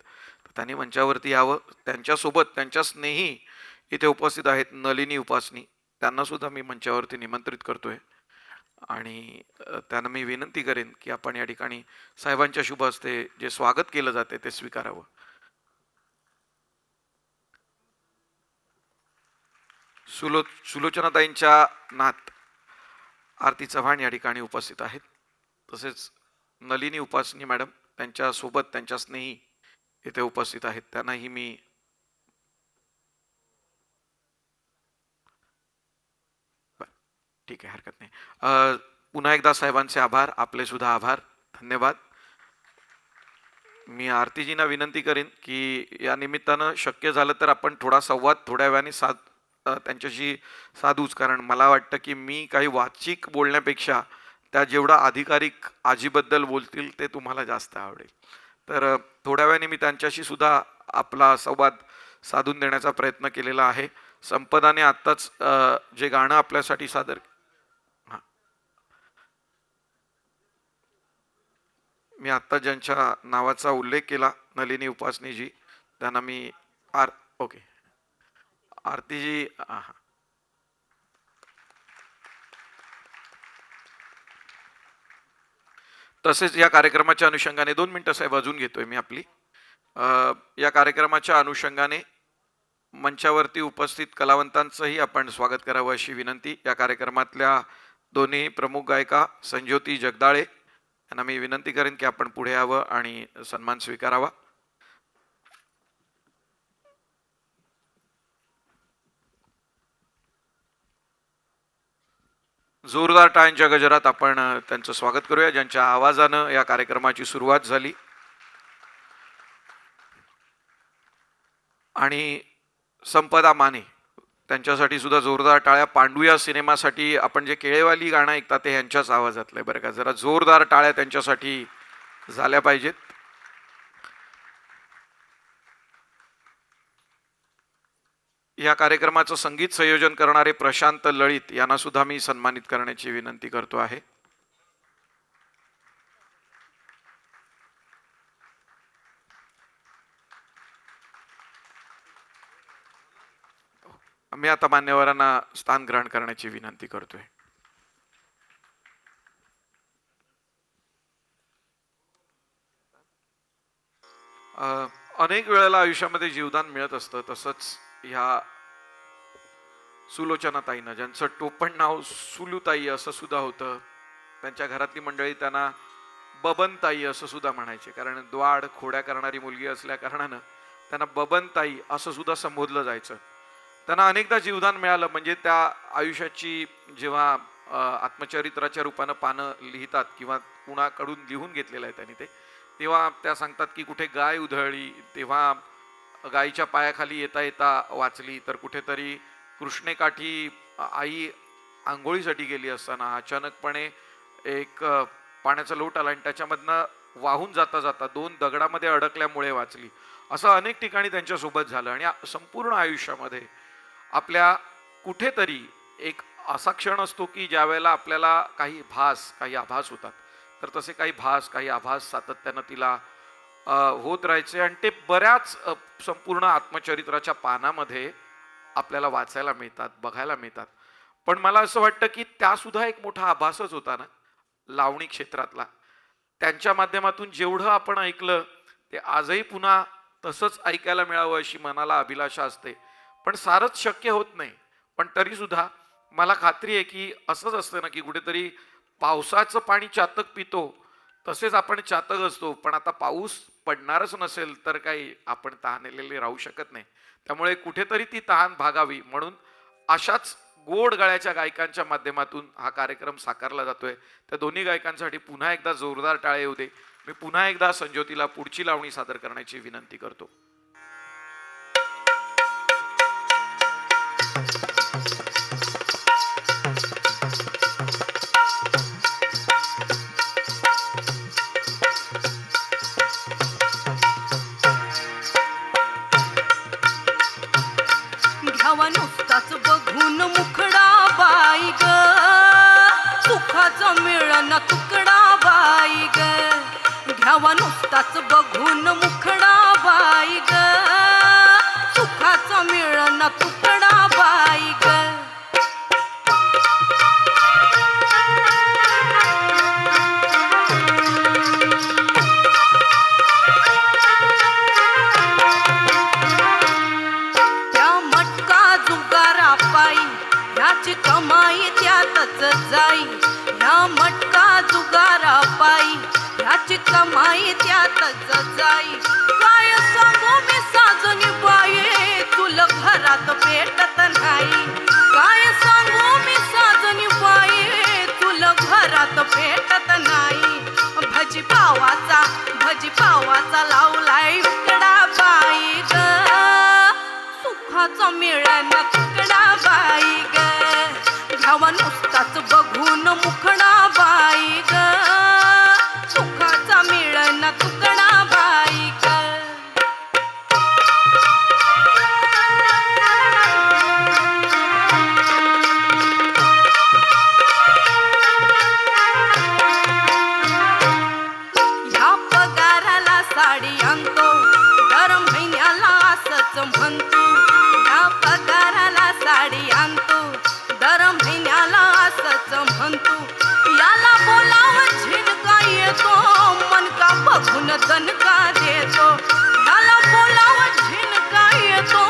त्यांनी मंचावरती यावं. त्यांच्यासोबत त्यांच्या स्नेही इथे उपस्थित आहेत नलिनी उपासनी. त्यांनासुद्धा मी मंचावरती निमंत्रित करतोय आणि त्यांना मी विनंती करेन की आपण या ठिकाणी साहेबांच्या शुभ हस्ते जे स्वागत केलं जाते ते स्वीकारावं. सुलोचनाताईंच्या नात आरती चव्हाण या ठिकाणी उपस्थित आहेत. तसेच नलिनी उपासनी मॅडम त्यांच्यासोबत त्यांच्या स्नेही इथे उपस्थित आहेत. त्यांनाही मी ठीक आहे, हरकत नाही. पुन्हा एकदा साहेबांचे आभार. आपले सुद्धा आभार. धन्यवाद. मी आरतीजींना विनंती करेन की या निमित्तानं शक्य झालं तर आपण थोडा संवाद थोड्या वेळाने त्यांच्याशी साधूच. कारण मला वाटतं की मी काही वाचिक बोलण्यापेक्षा त्या जेवढा अधिकारिक आजीबद्दल बोलतील ते तुम्हाला जास्त आवडेल. तर थोड्या वेळाने मी त्यांच्याशी सुद्धा आपला संवाद साधून देण्याचा प्रयत्न केलेला आहे. संपदाने आत्ताच जे गाणं आपल्यासाठी सादर मी आत्ता ज्यांच्या नावाचा उल्लेख केला नलिनी उपासनीजी, त्यांना मी ओके आरतीजी तसेच या कार्यक्रमाच्या अनुषंगाने 2 मिनिटं साहेब अजून घेतोय मी आपली. या कार्यक्रमाच्या अनुषंगाने मंचावरती उपस्थित कलावंतांचंही आपण स्वागत करावं अशी विनंती. या कार्यक्रमातल्या दोन्ही प्रमुख गायिका संज्योती जगदाळे यांना मी विनंती करेन की आपण पुढे यावं आणि सन्मान स्वीकारावा. जोरदार टाळ्यांच्या गजरात आपण त्यांचं स्वागत करूया, ज्यांच्या आवाजानं या कार्यक्रमाची सुरुवात झाली. आणि संपदा माने त्यांच्यासाठी सुद्धा जोरदार टाळ्या. पांडुया सिनेमासाठी आपण जे केळेवाली गाणं ऐकता ते ह्यांच्याच आवाजातलं आहे बरं का. जरा जोरदार टाळ्या त्यांच्यासाठी झाल्या पाहिजेत. या कार्यक्रमाचं संगीत संयोजन करणारे प्रशांत लळित यांना सुद्धा मी सन्मानित करण्याची विनंती करतो आहे. मी आता मान्यवरांना स्थान ग्रहण करण्याची विनंती करतोय. अनेक वेळेला आयुष्यामध्ये जीवदान मिळत असतं. तसंच ह्या सुलोचनाताईंना, ज्यांचं टोपण नाव सुलूताई असं सुद्धा होतं, त्यांच्या घरातली मंडळी त्यांना बबनताई असं सुद्धा म्हणायचे. कारण द्वाड खोड्या करणारी मुलगी असल्या कारणानं त्यांना बबनताई असं सुद्धा संबोधलं जायचं. त्यांना अनेकदा जीवदान मिळालं. म्हणजे त्या आयुष्याची जेव्हा आत्मचरित्राच्या रूपानं पानं लिहितात किंवा कुणाकडून लिहून घेतलेलं आहे त्यांनी ते, तेव्हा त्या सांगतात की कुठे गाय उधळली तेव्हा गायीच्या पायाखाली येता येता वाचली, तर कुठेतरी कृष्णेकाठी आई आंघोळीसाठी गेली असताना अचानकपणे एक पाण्याचा लोट आला आणि त्याच्यामधनं वाहून जाता जाता 2 दगडामध्ये अडकल्यामुळे वाचली. असं अनेक ठिकाणी त्यांच्यासोबत झालं. आणि संपूर्ण आयुष्यामध्ये आपल्या कुठेतरी एक असा क्षण असतो की ज्या वेळेला आपल्याला काही आभास होतात. तर तसे काही भास काही आभास सातत्यानं तिला होत राहायचे आणि ते बऱ्याच संपूर्ण आत्मचरित्राच्या पानामध्ये आपल्याला वाचायला मिळतात, बघायला मिळतात. पण मला असं वाटतं की त्यासुद्धा एक मोठा आभासच होता ना लावणी क्षेत्रातला. त्यांच्या माध्यमातून जेवढं आपण ऐकलं ते आजही पुन्हा तसंच ऐकायला मिळावं अशी मनाला अभिलाषा असते, पण सारंच शक्य होत नाही. पण तरीसुद्धा मला खात्री आहे की असंच असतं ना की कुठेतरी पावसाचं पाणी चातक पितो तसेच आपण चातक असतो, पण आता पाऊस पडणारच नसेल तर काही आपण तहानलेले राहू शकत नाही. त्यामुळे कुठेतरी ती तहान भागावी म्हणून अशाच गोड गळ्याच्या गायकांच्या माध्यमातून हा कार्यक्रम साकारला जातोय. त्या दोन्ही गायकांसाठी पुन्हा एकदा जोरदार टाळे येऊ दे. मी पुन्हा एकदा संज्योतीला पुढची लावणी सादर करण्याची विनंती करतो. घ्यावा नुसताच बघून मुखडा बाई ग, सुखाचं मिळन तुकडा बाई ग. घ्यावा नुसताच बघून मुखडा बाई ग, सुखाचं मिळन तुकडा बाई ग. ह्याची कमाई त्यातच जाई, ह्या मटका जुगारा पायी ह्याची कमाई त्यातच जाई. काय सांगू मी साजनी बाई तुला घरात भेटत नाही, काय सांगू मी साजनी बाई तुला घरात भेटत नाही. भजी पावाचा लावलाय उकडा बाई ग, सुखाचा मिळन तुकडा बाई ग. घ्यावा नुसताच बघून मुखडा बाई ग, सुखाचा मिळन तुकडा बाई ग. ह्या पगाराला साडी आणतो, दर महिन्याला असंच म्हणतो. ह्या पगाराला साडी आणतो, दर महिन्याला असंच म्हणतो. याला बोलावं झिणका येतो, मनका बघून दणका देतो. याला बोलावं झिणका येतो,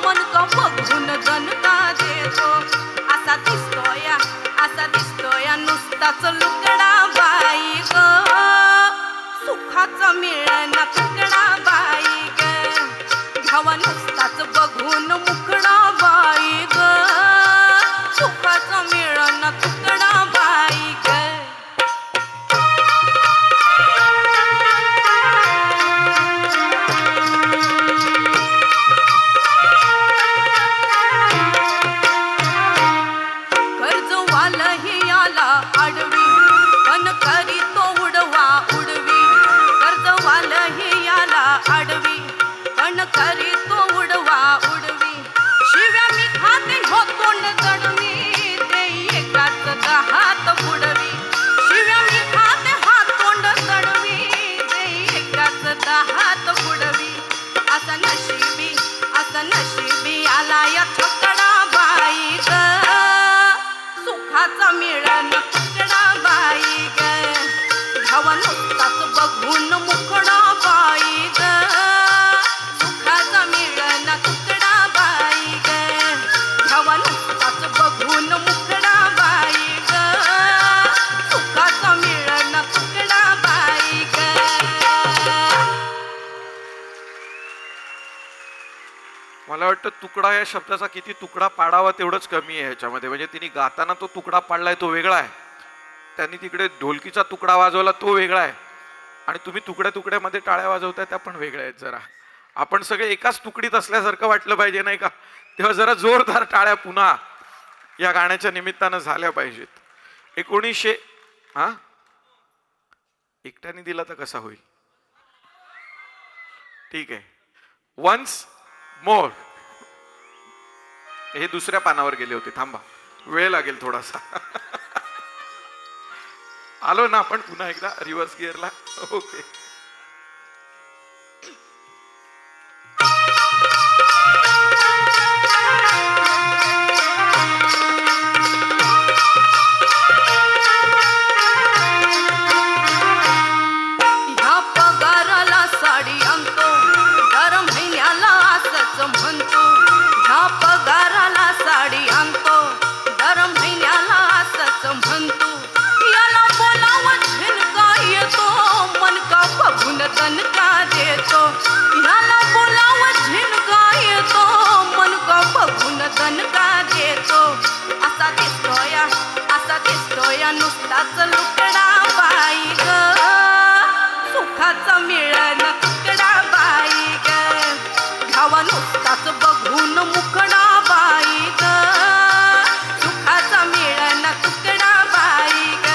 मनका बघून दणका देतो. असा दिसतोय नुसताच लुकडा बाई ग, सुखाचा मिळन तुकडा बाई ग. घ्यावा नुसताच बघून मुकडा बाई ग, सुखाचा मिळन तुकडा बाई ग. कर्जवालही आला आडवी, पण करी तो उडवा उडवी. कर्जवालही आला आडवी, पण करी तो उडवा उडवी. शिव्या मी खाते हो तोंड जडवी, ते एकाच हात बुडवी. शिव्या मी खाते हात तोंड जडवी, ते एकाच हात बुडवी. असा नशिबी आला या तुकडा बाई ग, सुखाचा मिळन तुकडा बाई ग. घ्यावा नुसताच बघून मुकडा बाई ग, सुखाचा मिळन तुकडा बाई ग. घ्यावा नुसताच बघून मुकडा बाई ग, सुखाचा मिळन तुकडा बाई ग. मला वाटतं तुकडा या शब्दाचा किती तुकडा पाडावा तेवढंच कमी आहे ह्याच्यामध्ये. म्हणजे तिने गाताना तो तुकडा पाडलाय तो वेगळा आहे, त्यांनी तिकडे ढोलकीचा तुकडा वाजवला तो वेगळा आहे, आणि तुम्ही तुकड्या तुकड्यामध्ये टाळ्या वाजवताय त्या पण वेगळ्या आहेत. जरा आपण सगळे एकाच तुकडीत असल्यासारखं वाटलं पाहिजे नाही का, तेव्हा जरा जोरदार टाळ्या पुन्हा या गाण्याच्या निमित्तानं झाल्या पाहिजेत. 1900 हा एकट्याने दिला तर कसा होईल. ठीक आहे, वन्स मोर. हे दुसऱ्या पानावर गेले होते, थांबा वेळ लागेल थोडासा. आलो ना आपण पुन्हा एकदा रिव्हर्स गिअरला. ओके. ह्या पगाराला साडी आणतो, दर महिन्याला असंच म्हणतो. ह्या पगाराला साडी आणतो, दर महिन्याला असंच म्हणतो. याला बोलावं झिणका येतो, मन का बघून दणका देतो. याला बोलावं झिणका येतो, मन का बघून दणका देतो. असा दिसतोय नुसताच लुकडा बाई ग, सुखाचा मिळन तुकडा बाई ग. घ्यावा नुसताच बघून मुकडा बाई ग, सुखाचा मिळन तुकडा बाई ग.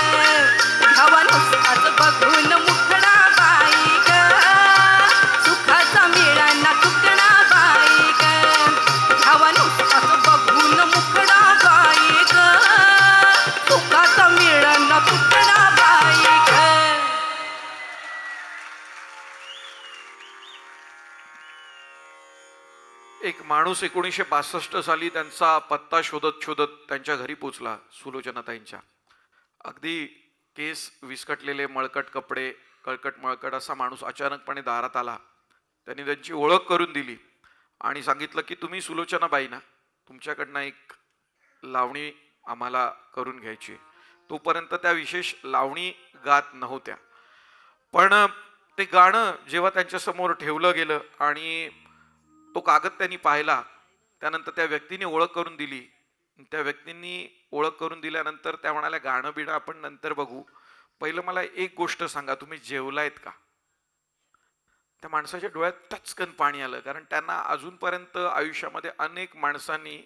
घ्यावा नुसताच बघून मुकडा बाई ग, सुखाचा मिळन तुकडा बाई ग. घ्यावा नुसताच बघून मुकडा बाई ग, सुखाचा मिळन तुकडा बाई ग. एक माणूस 1962 साली त्यांचा पत्ता शोधत शोधत त्यांच्या घरी पोचला, सुलोचनाताईंच्या. अगदी केस विस्कटलेले, मळकट कपडे, कळकट मळकट असा माणूस अचानकपणे दारात आला. त्यांनी त्यांची ओळख करून दिली आणि सांगितलं की तुम्ही सुलोचनाबाई ना, तुमच्याकडनं एक लावणी आम्हाला करून घ्यायची. तोपर्यंत त्या विशेष लावणी गात नव्हत्या, पण ते गाणं जेव्हा त्यांच्यासमोर ठेवलं गेलं आणि तो कागद त्यांनी पाहिला, त्यानंतर त्या व्यक्तीने ओळख करून दिली. त्या व्यक्तींनी ओळख करून दिल्यानंतर त्या म्हणाल्या गाणं बिणं आपण नंतर बघू, पहिलं मला एक गोष्ट सांगा, तुम्ही जेवलायत का? त्या माणसाच्या डोळ्यात टचकन पाणी आलं, कारण त्यांना अजूनपर्यंत आयुष्यामध्ये अनेक माणसांनी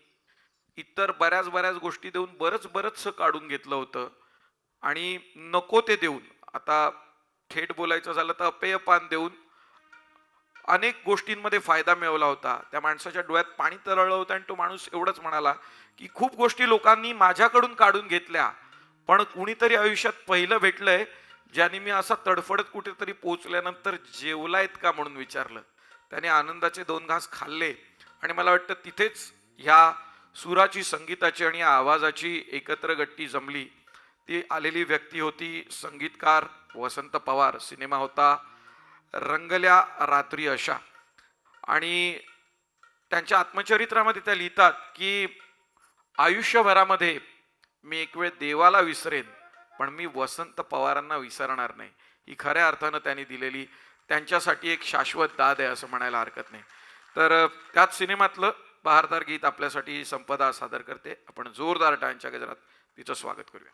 इतर बऱ्याच गोष्टी देऊन बरंच काढून घेतलं होतं आणि नको ते देऊन, आता थेट बोलायचं झालं तर अपेयपान देऊन अनेक गोष्टींमध्ये फायदा मिळवला होता. त्या माणसाच्या डोळ्यात पाणी तरळलं होतं आणि तो माणूस एवढंच म्हणाला की खूप गोष्टी लोकांनी माझ्याकडून काढून घेतल्या, पण कुणीतरी आयुष्यात पहिलं भेटलंय ज्याने मी असा तडफडत कुठेतरी पोहोचल्यानंतर जेवलायत का म्हणून विचारलं. त्याने आनंदाचे 2 घास खाल्ले आणि मला वाटतं तिथेच ह्या सुराची, संगीताची आणि आवाजाची एकत्र गट्टी जमली. ती आलेली व्यक्ती होती संगीतकार वसंत पवार. सिनेमा होता रंगल्या रात्री अशा, आणि त्यांच्या आत्मचरित्रामध्ये त्या लिहितात की आयुष्यभरामध्ये मी एक वेळ देवाला विसरेन, पण मी वसंत पवारांना विसरणार नाही. ही खऱ्या अर्थानं त्यांनी दिलेली त्यांच्यासाठी एक शाश्वत दाद आहे असं म्हणायला हरकत नाही. तर त्याच सिनेमातलं बहारदार गीत आपल्यासाठी संपदा सादर करते. आपण जोरदार टाळ्यांच्या गजरात तिचं स्वागत करूया.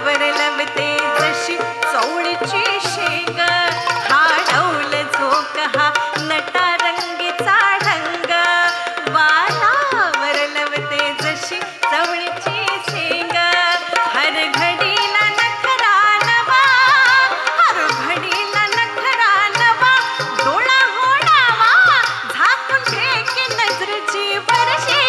वर लवते जशी चवळीची शेंग, हा डौल झोक हा नटा रंगीचा ढंग, वालावर लवते जशी चवळीची शेंग, हर घडीला नखरा नवा, हर घडीला नखरा नवा, डोळा होडावा झाकून फेके नजरेची बरशी,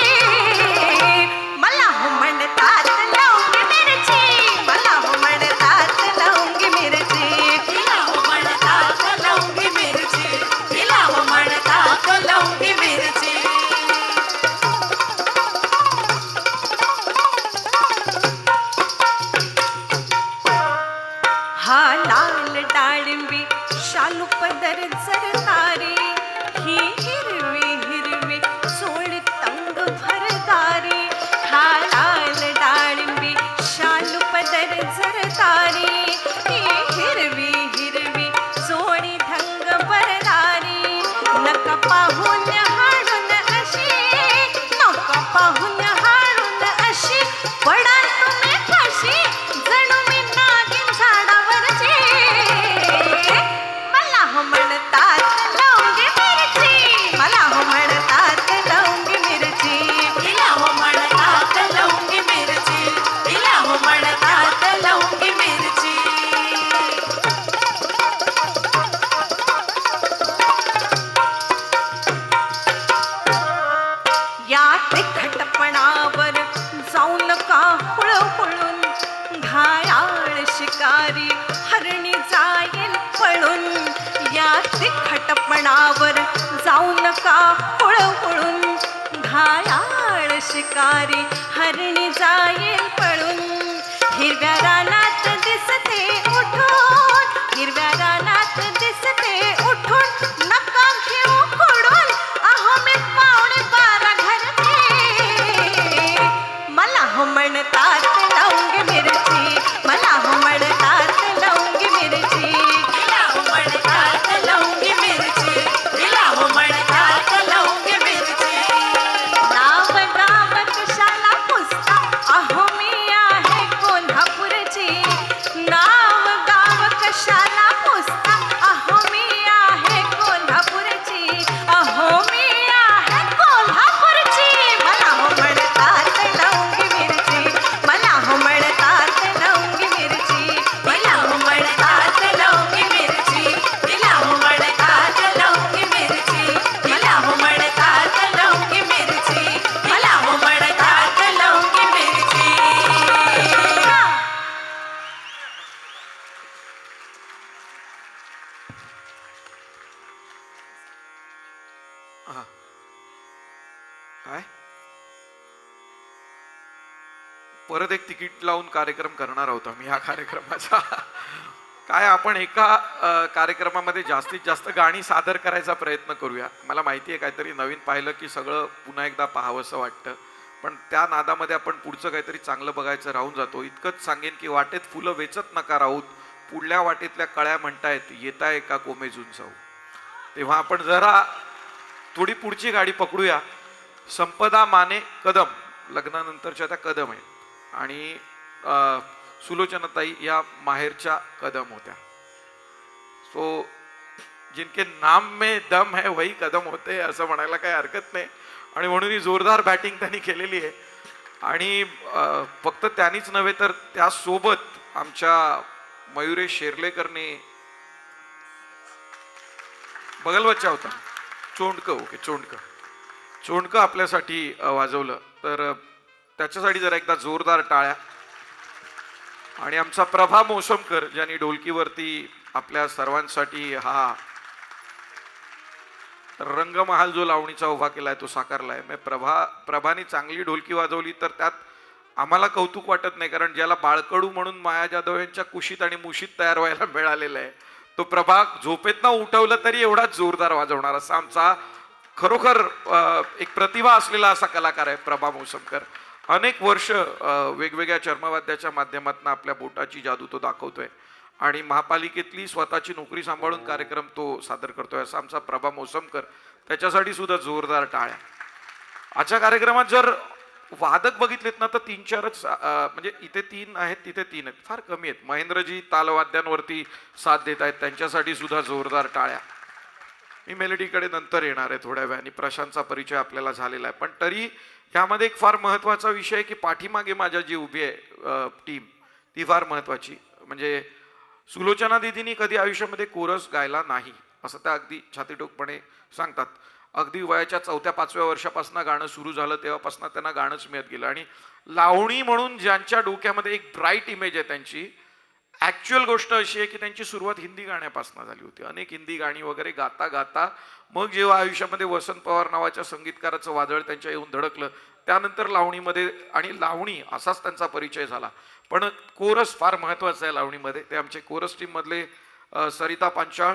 मला हो म्हणतात लवंगी मिरची, मला हो म्हणतात लवंगी मिरची, तिला हो म्हणतात लवंगी मिरची, तिला हो म्हणतात लवंगी मिरची. हा लाल डाळिंबी शालू पदर जरदारी, ही हिरवी हिरवी सोड तंग भरदारी, हा लाल डाळिंबी शालू पदर जरदारी, ही हिरवी हिरवी सोडी ढंग भरदारी, नका पाहून हाडून अशी, नका पाहून हाडून अशी, पडा तुम्ही फाशी जणू मी नागिन झाडावरची, मला हो म्हणतात लवंगी मिरची, मला हो म्हणतात लवंगी मिरची, तिला हो म्हणतात लवंगी मिरची, तिला हो म्हणतात लवंगी मिरची. या तिखटपणावर जाऊ नका हुळहुळून, घायाळ शिकारी हरणी जाईल पळून, या तिखटपणावर जाऊ नका हुळहुळून, घायाळ शिकारी हरणी जाईल पळून, हिरव्या रानात दिसते उठून, हिरव्या रानात दिसते उठून, नका घेऊ खोडून, अहो मी पावणे 12 घरचे, मला हो म्हणतात लवंगी मिरची, मला हो म्हणतात लवंगी मिरची, तिला हो म्हणतात लवंगी मिरची, तिला हो म्हणतात लवंगी मिरची. नाव गाव कशाला पुसता, अहो मी आहे कोल्हापूरची, नाव गाव कशाला पुसता, अहो मी आहे कोल्हापूरची, अहो मी आहे कोल्हापूरची, मला हो म्हणतात लवंगी मिरची, मला हो म्हणतात लवंगी मिरची, मला हो म्हणतात लवंगी मिरची, तिला हो म्हणतात लवंगी मिरची, तिला हो म्हणतात लवंगी मिरची, मला हो म्हणतात लवंगी मिरची. हा. काय परत एक तिकीट लावून कार्यक्रम करणार आहोत आम्ही या कार्यक्रमाचा. काय आपण एका कार्यक्रमामध्ये जास्तीत जास्त गाणी सादर करायचा प्रयत्न करूया. मला माहिती आहे काहीतरी नवीन पाहिलं की सगळं पुन्हा एकदा पाहावंसं वाटतं, पण त्या नादामध्ये आपण पुढचं काहीतरी चांगलं बघायचं राहून जातो. इतकंच सांगेन की वाटेत फुलं वेचत नका राहूत, पुढल्या वाटेतल्या कळ्या म्हणतायत येताय का कोमेजून जाऊ. तेव्हा आपण जरा थोडी पुढची गाडी पकडूया. संपदा माने कदम, लग्नानंतरच्या त्या कदम आहेत, आणि सुलोचनाताई या माहेरच्या कदम होत्या. सो जिनके नाम में दम है वही कदम होते असं म्हणायला काही हरकत नाही. आणि म्हणून ही जोरदार बॅटिंग त्यांनी केलेली आहे. आणि फक्त त्यांनीच नव्हे तर त्यासोबत आमच्या मयुरेश शेर्लेकरने बगलवच्चा होता चोंडकं, ओके चोंडकं आपल्यासाठी वाजवलं, तर त्याच्यासाठी जरा एकदा जोरदार टाळ्या. आणि आमचा प्रभा मोसमकर ज्यांनी ढोलकीवरती आपल्या सर्वांसाठी हा रंगमहाल जो लावणीचा उभा केलाय तो साकारलाय. प्रभाने चांगली ढोलकी वाजवली तर त्यात आम्हाला कौतुक वाटत नाही, कारण ज्याला बाळकडू म्हणून माया जाधव यांच्या कुशीत आणि मुशीत तयार व्हायला मिळालेलं आहे, तो प्रभा झोपेतनं उठवलं तरी एवढाच जोरदार वाजवणार असा आमचा खरोखर एक प्रतिभा असलेला असा कलाकार आहे प्रभा मोसमकर. अनेक वर्ष वेगवेगळ्या चर्मवाद्याच्या माध्यमातून आपल्या बोटाची जादू तो दाखवतोय आणि महापालिकेतली स्वतःची नोकरी सांभाळून कार्यक्रम तो सादर करतोय असा आमचा प्रभा मोसमकर. त्याच्यासाठी सुद्धा जोरदार टाळ्या. आजच्या कार्यक्रमात जर वादक बघितलेत ना तर 3-4च म्हणजे इथे 3 आहेत तिथे 3 आहेत, फार कमी आहेत. महेंद्रजी तालवाद्यांवरती साथ देत आहेत, त्यांच्यासाठी सुद्धा जोरदार टाळ्या. मी मेलडीकडे नंतर येणार आहे थोड्या वेळाने, प्रशांतचा परिचय आपल्याला झालेला आहे. पण तरी ह्यामध्ये एक फार महत्त्वाचा विषय आहे की पाठीमागे माझ्या जी उभी आहे टीम, ती फार महत्त्वाची. म्हणजे सुलोचना दिदींनी कधी आयुष्यामध्ये कोरस गायला नाही असं त्या अगदी छातीठोकपणे सांगतात. अगदी वयाच्या 4-5व्या वर्षापासून गाणं सुरू झालं तेव्हापासून त्यांना गाणंच मिळत गेलं. आणि लावणी म्हणून ज्यांच्या डोक्यामध्ये एक ब्राईट इमेज आहे त्यांची, ॲक्च्युअल गोष्ट अशी आहे की त्यांची सुरुवात हिंदी गाण्यापासून झाली होती. अनेक हिंदी गाणी वगैरे गाता गाता मग जेव्हा आयुष्यामध्ये वसंत पवार नावाच्या संगीतकाराचं वादळ त्यांच्या येऊन धडकलं, त्यानंतर लावणीमध्ये, आणि लावणी असाच त्यांचा परिचय झाला. पण कोरस फार महत्त्वाचं आहे लावणीमध्ये. ते आमचे कोरस टीममधले सरिता पांचाळ,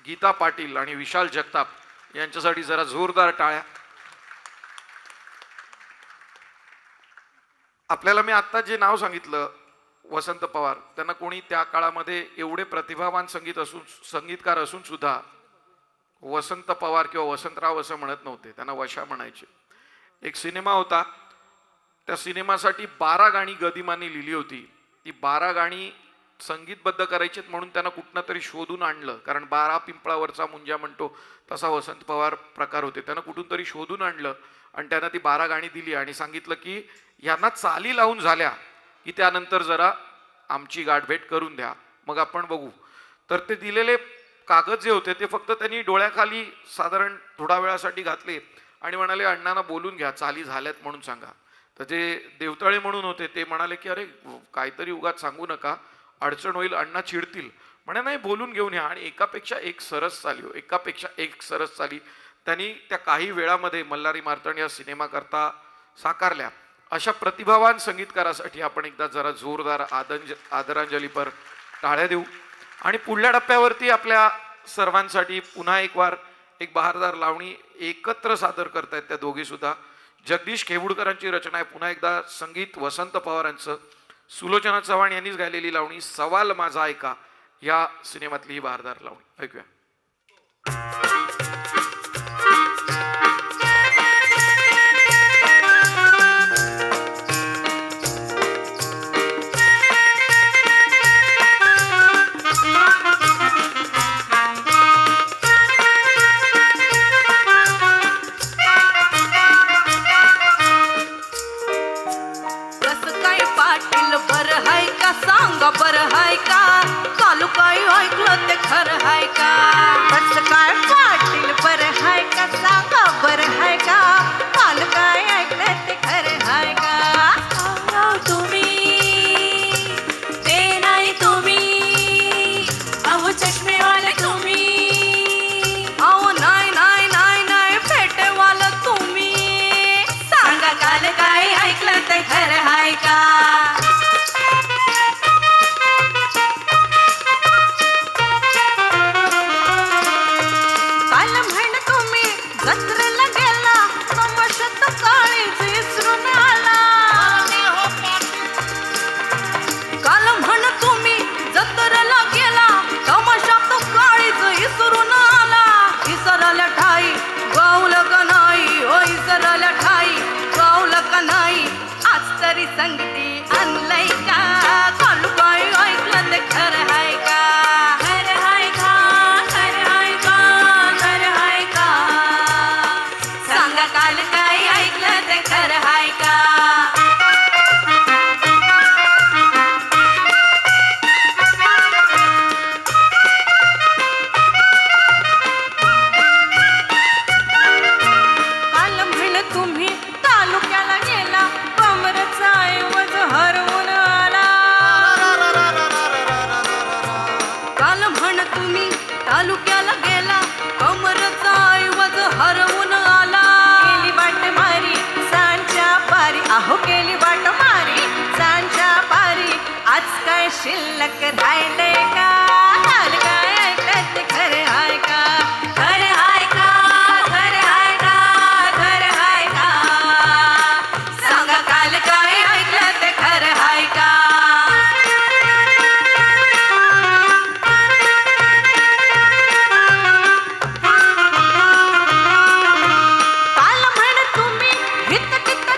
गीता पाटील आणि विशाल जगताप यांच्यासाठी जरा जोरदार टाळ्या. आपल्याला मी आत्ता जे नाव सांगितलं वसंत पवार, त्यांना कोणी त्या काळामध्ये एवढे प्रतिभावान संगीतकार असून सुद्धा वसंत पवार किंवा वसंतराव असं म्हणत नव्हते, त्यांना वशा म्हणायचे. एक सिनेमा होता, त्या सिनेमासाठी 12 गाणी गदिमांनी लिहिली होती. ती 12 गाणी संगीतबद्ध करायचीत म्हणून त्यांना कुठनं तरी शोधून आणलं, कारण 12 पिंपळावरचा मुंजा म्हणतो तसा वसंत पवार प्रकार होते. त्यांना कुठून तरी शोधून आणलं आणि त्यांना ती 12 गाणी दिली आणि सांगितलं की यांना चाली लावून झाल्या की त्यानंतर जरा आमची गाठभेट करून द्या, मग आपण बघू. तर ते दिलेले कागद जे होते ते फक्त त्यांनी डोळ्याखाली साधारण थोडा वेळासाठी घातले आणि म्हणाले अण्णांना बोलून घ्या, चाली झाल्यात म्हणून सांगा. तर जे देवतळे म्हणून होते ते म्हणाले की अरे काहीतरी उगाच सांगू नका, अडचण होईल, अण्णा चिडतील. म्हणे नाही, बोलून घेऊन या. आणि एकापेक्षा एक सरस चाली हो, एकापेक्षा एक सरस चाली त्यांनी त्या काही वेळामध्ये मल्हारी मार्तंड या सिनेमा करता साकारल्या. अशा प्रतिभावान संगीतकारासाठी आपण एकदा जरा जोरदार आदरांजलीपर टाळ्या देऊ. आणि पुढल्या टप्प्यावरती आपल्या सर्वांसाठी पुन्हा एक वार एक बहारदार लावणी एकत्र सादर करतायत त्या दोघी सुद्धा. जगदीश खेवुडकरांची रचना आहे, पुन्हा एकदा संगीत वसंत पवारांचं. सुलोचना चव्हाण यांनीच गायलेली लावणी सवाल माझा ऐका या सिनेमातली ही बहारदार लावणी ऐकूया. कसं काय पाटील बरं हाय का, सांगा बरं हाय का, चालू काय ऐकलं ते खरं हाय का. कसं काय पाटील बरं हाय का, सांगा बरं हाय का, चालू काय ऐकलं ते खरं हाय का. अहो तुम्ही ते नाही तुम्ही, अहो चष्मेवाले तुम्ही, अहो नाही नाही नाही नाही फेटेवालं तुम्ही, सांगा काल काय ऐकलं ते खरं हाय का. काल म्हण तुम्ही जत्रेला गेला, तमाशात काळीज विसरून आला. काल म्हण तुम्ही जत्रेला गेला, तमाशात काळीज विसरून आला. इसरल्या ठाई गावलं का नाही, हो इसरल्या ठाई गावलं का नाही, आज तरी संगती आणलंय का, काल काय ऐकलं ते खरं हाय का. खरं हाय का, खरं हाय का, खरं हाय का, सांगा काल काय ऐकलं ते खरं हाय का. काल म्हण तुम्ही तालुक्याला गेला, कमरेचा ऐवज हरवून आला. काल म्हण तुम्ही तालुक्याला गेला, कमरेचा ऐवज हरवून आला. केली वाट मारी सांच्या पारी, अहो केली वाट मारी सांच्या पारी, आज काय शिल्लक राहिलंय का, काल काय ऐकलं ते खरं हाय का. खरं हाय का, खरं हाय का, खरं हाय का, सांगा काल काय ऐकलं ते खरं हाय का. काल म्हण तुम्ही हित तित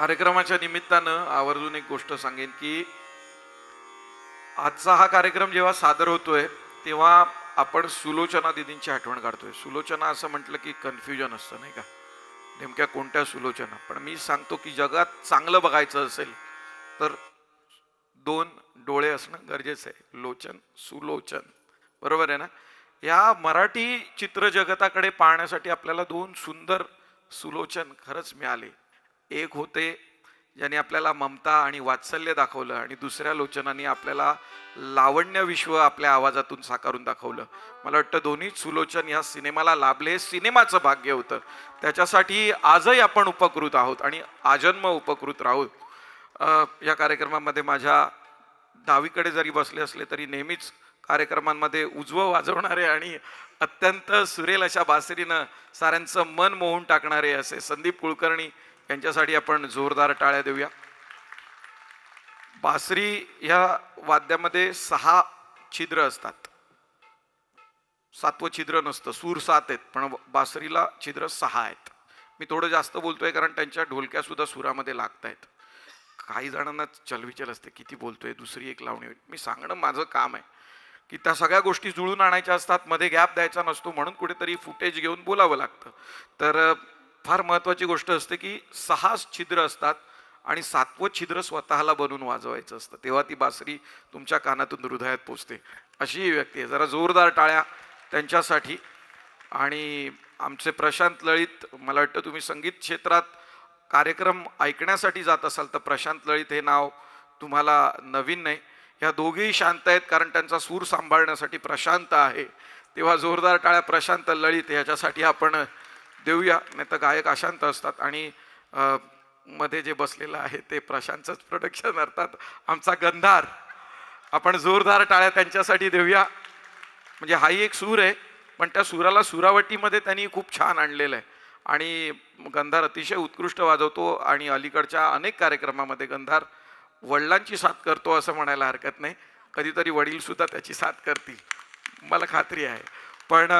कार्यक्रमाच्या निमित्तानं आवर्जून एक गोष्ट सांगेन की आजचा हा कार्यक्रम जेव्हा सादर होतोय तेव्हा आपण सुलोचना दिदींची आठवण काढतोय. सुलोचना असं म्हटलं की कन्फ्युजन असतं नाही का, नेमक्या कोणत्या सुलोचना. पण मी सांगतो की जगात चांगलं बघायचं असेल तर दोन डोळे असणं गरजेचं आहे. लोचन, सुलोचन, बरोबर आहे ना. या मराठी चित्रजगताकडे पाहण्यासाठी आपल्याला दोन सुंदर सुलोचन खरंच मिळाले. एक होते ज्याने आपल्याला ममता आणि वात्सल्य दाखवलं आणि दुसऱ्या लोचनाने आपल्याला लावण्य विश्व आपल्या आवाजातून साकारून दाखवलं. मला वाटतं दोन्हीच सुलोचन या सिनेमाला लाभले. सिनेमाचं भाग्य होतं, त्याच्यासाठी आजही आपण उपकृत आहोत आणि आजन्म उपकृत राहू. या कार्यक्रमामध्ये माझ्या डावीकडे जरी बसले असले तरी नेहमीच कार्यक्रमांमध्ये उजवं वाजवणारे आणि अत्यंत सुरेल अशा बासरीनं साऱ्यांचं मन मोहून टाकणारे असे संदीप कुलकर्णी यांच्यासाठी आपण जोरदार टाळ्या देऊया. बासरी या वाद्यामध्ये 6 छिद्र असतात, 7वं छिद्र नसतं. सूर 7 आहेत पण बासरीला छिद्र 6 आहेत. मी थोडं जास्त बोलतोय कारण त्यांच्या ढोलक्या सुद्धा सुरामध्ये लागत आहेत. काही जणांना चलविचल असते, किती बोलतोय, दुसरी एक लावणी. मी सांगणं माझं काम आहे की त्या सगळ्या गोष्टी जुळून आणायच्या असतात, मध्ये गॅप द्यायचा नसतो, म्हणून कुठेतरी फुटेज घेऊन बोलावं लागतं. तर फार महत्त्वाची गोष्ट असते की 6 छिद्र असतात आणि 7वं छिद्र स्वतःला बनवून वाजवायचं असतं, तेव्हा ती बासरी तुमच्या कानातून हृदयात पोचते. अशी ही व्यक्ती आहे. जरा जोरदार टाळ्या त्यांच्यासाठी. आणि आमचे प्रशांत लळित, मला वाटतं तुम्ही संगीत क्षेत्रात कार्यक्रम ऐकण्यासाठी जात असाल तर प्रशांत लळित हे नाव तुम्हाला नवीन नाही. ह्या दोघेही शांत आहेत कारण त्यांचा सूर सांभाळण्यासाठी प्रशांत आहे. तेव्हा जोरदार टाळ्या प्रशांत लळित ह्याच्यासाठी आपण देऊया. नाही तर गायक अशांत असतात. आणि मध्ये जे बसलेलं आहे ते प्रशांतच प्रोडक्शन, अर्थात आमचा गंधार. आपण जोरदार टाळ्या त्यांच्यासाठी देऊया. म्हणजे हाही एक सूर आहे पण त्या सुराला सुरावटीमध्ये त्यांनी खूप छान आणलेलं आहे आणि गंधार अतिशय उत्कृष्ट वाजवतो. आणि अलीकडच्या अनेक कार्यक्रमामध्ये गंधार वडिलांची साथ करतो असं म्हणायला हरकत नाही. कधीतरी वडील सुद्धा त्याची साथ करतील, मला खात्री आहे. पण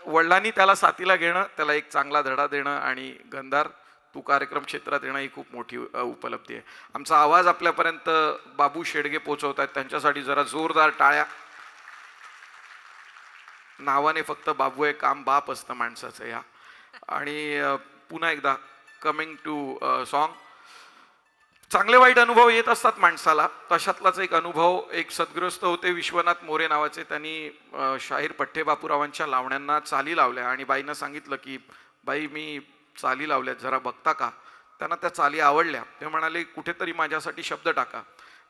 वडिलांनी त्याला साथीला घेणं, त्याला एक चांगला धडा देणं आणि गंधार तू कार्यक्रम क्षेत्रात येणं ही खूप मोठी उपलब्धी आहे. आमचा आवाज आपल्यापर्यंत बाबू शेडगे पोचवत आहेत, त्यांच्यासाठी जरा जोरदार टाळ्या. नावाने फक्त बाबू आहे, काम बाप असतं माणसाचं या. आणि पुन्हा एकदा कमिंग टू सॉन्ग. चांगले वाईट अनुभव येत असतात माणसाला, तशातलाच एक अनुभव. एक सद्ग्रस्त होते विश्वनाथ मोरे नावाचे, त्यांनी शाहीर पठ्ठे बापूरावांच्या लावण्यांना चाली लावल्या आणि बाईनं सांगितलं की बाई मी चाली लावल्यात, जरा बघता का. त्यांना त्या चाली आवडल्या. ते म्हणाले कुठेतरी माझ्यासाठी शब्द टाका.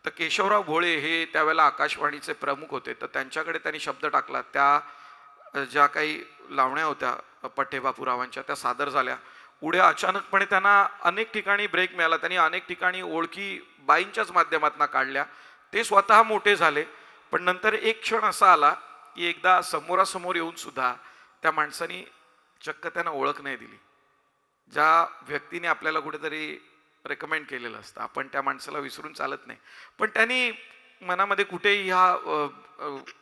तर केशवराव भोळे हे त्यावेळेला आकाशवाणीचे प्रमुख होते, तर त्यांच्याकडे त्यांनी शब्द टाकला. त्या ज्या काही लावण्या होत्या पठ्ठे बापूरावांच्या त्या सादर झाल्या. पुढे अचानकपणे त्यांना अनेक ठिकाणी ब्रेक मिळाला. त्यांनी अनेक ठिकाणी ओळखी बाईंच्याच माध्यमातून काढल्या. ते स्वतः मोठे झाले. पण नंतर एक क्षण असा आला की एकदा समोरासमोर येऊन सुद्धा त्या माणसाने चक्क त्यांना ओळख नाही दिली. ज्या व्यक्तीने आपल्याला कुठेतरी रेकमेंड केलेलं असतं, आपण त्या माणसाला विसरून चालत नाही. पण त्यांनी मनामध्ये कुठेही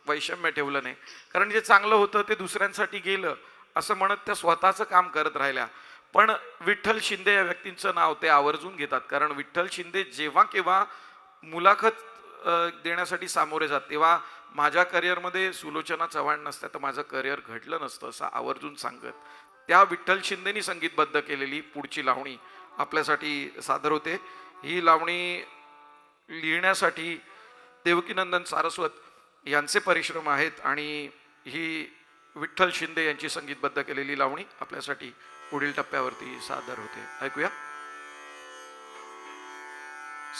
वैषम्य ठेवलं नाही, कारण जे चांगलं होतं ते दुसऱ्यांसाठी गेलं असं म्हणत त्या स्वतःचं काम करत राहिल्या. पण विठ्ठल शिंदे या व्यक्तींचं नाव ते आवर्जून घेतात, कारण विठ्ठल शिंदे जेव्हा केव्हा मुलाखत देण्यासाठी सामोरे जात तेव्हा माझ्या करिअरमध्ये सुलोचना चव्हाण नसत्या तर माझं करिअर घडलं नसतं असं आवर्जून सांगत त्या विठ्ठल शिंदेनी संगीतबद्ध केलेली पुढची लावणी आपल्यासाठी सादर होते. ही लावणी लिहिण्यासाठी देवकीनंदन सारस्वत यांचे परिश्रम आहेत आणि ही विठ्ठल शिंदे यांची संगीतबद्ध केलेली लावणी आपल्यासाठी पुढील टप्प्यावरती सादर होते. ऐकूया.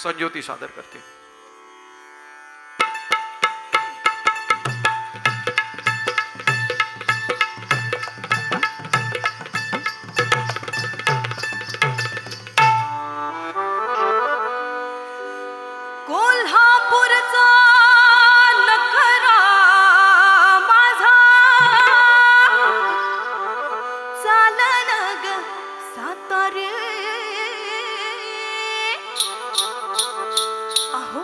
संज्योती सादर करते. कोल्हापूरचा नखरा माझा चालन ग सातारे. अहो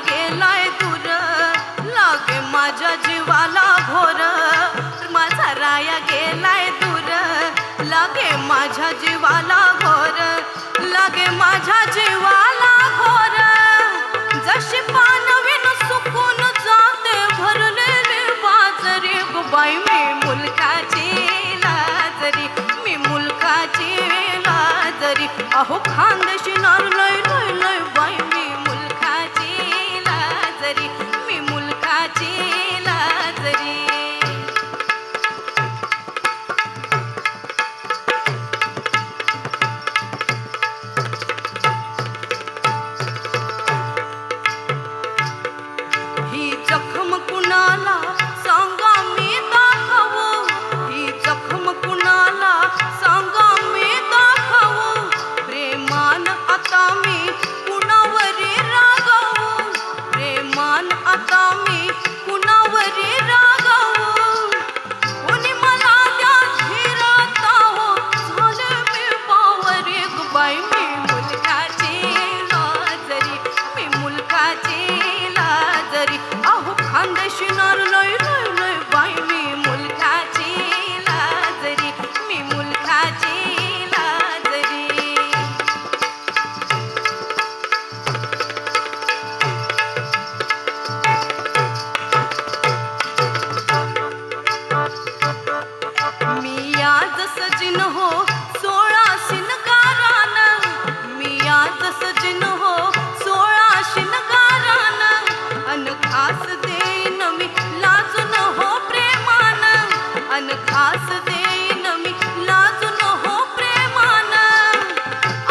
गेलाय दूर, लागे माझ्या जीवाला घोर. माझा राया गेलाय दूर, लागे माझ्या जीवाला घोर, लागे माझ्या जीवाला घोर. जशी पानवीन सुकून जाते भरलेले बाजरी, बाई मी मुलकाची लाजरी, मी मुलकाची लाजरी. अहो खानदेशी नार लय लय लय, बाई मी मुलकाची लाजरी, मी मुलकाची लाजरी. ही जखम कुणाला सांगा मी दाखवू, ही जखम कुणाला सांगा मी दाखवू. प्रेमान आता मी कुणावरी रागावू, प्रेमान आता मी कुणावरी रागावू. कोणी मला द्या धीरता हो, झाले मी पावरी. बाई मी मुलकाची लाजरी, मी मुलकाची लाजरी. अहो खानदेशी नार लय लय लय, बाई मी मुलकाची लाजरी, मी मुलकाची लाजरी. मी आज सजिन हो 16 शिनगारान, मी आज सजिन हो 16 शिनगारान. अन खास देईन मी लाजून हो प्रेमान, अन खास देईन मी लाजून हो प्रेमान.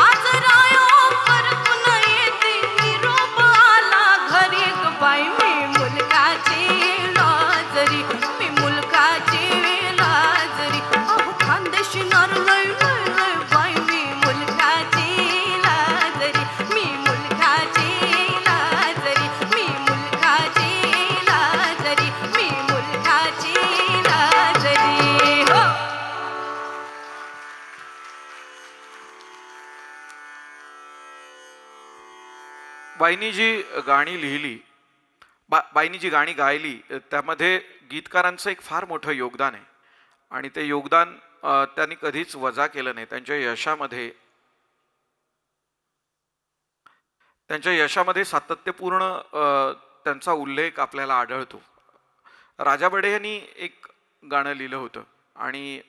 आज रायो परतून येते निरोप आला घरी. बाई मी मुलकाची लाजरी, मी मुलकाची लाजरी. अहो खानदेशी नार लय लय लय, बाई मी मुलकाची लाजरी, मी मुलकाची लाजरी, मी मुलकाची लाजरी, मी मुलकाची लाजरी. हो बाईंनी जी गाणी लिहिली, बाईंनी जी गाणी गायली, त्यामध्ये गीतकारांचं एक फार मोठं योगदान आहे. आणि ते योगदान त्यांनी कधीच वजा केलं नाही. त्यांच्या यशामध्ये सातत्यपूर्ण त्यांचा उल्लेख आपल्याला आढळतो. राजा बडे यांनी एक गाणं लिहिलं होतं आणि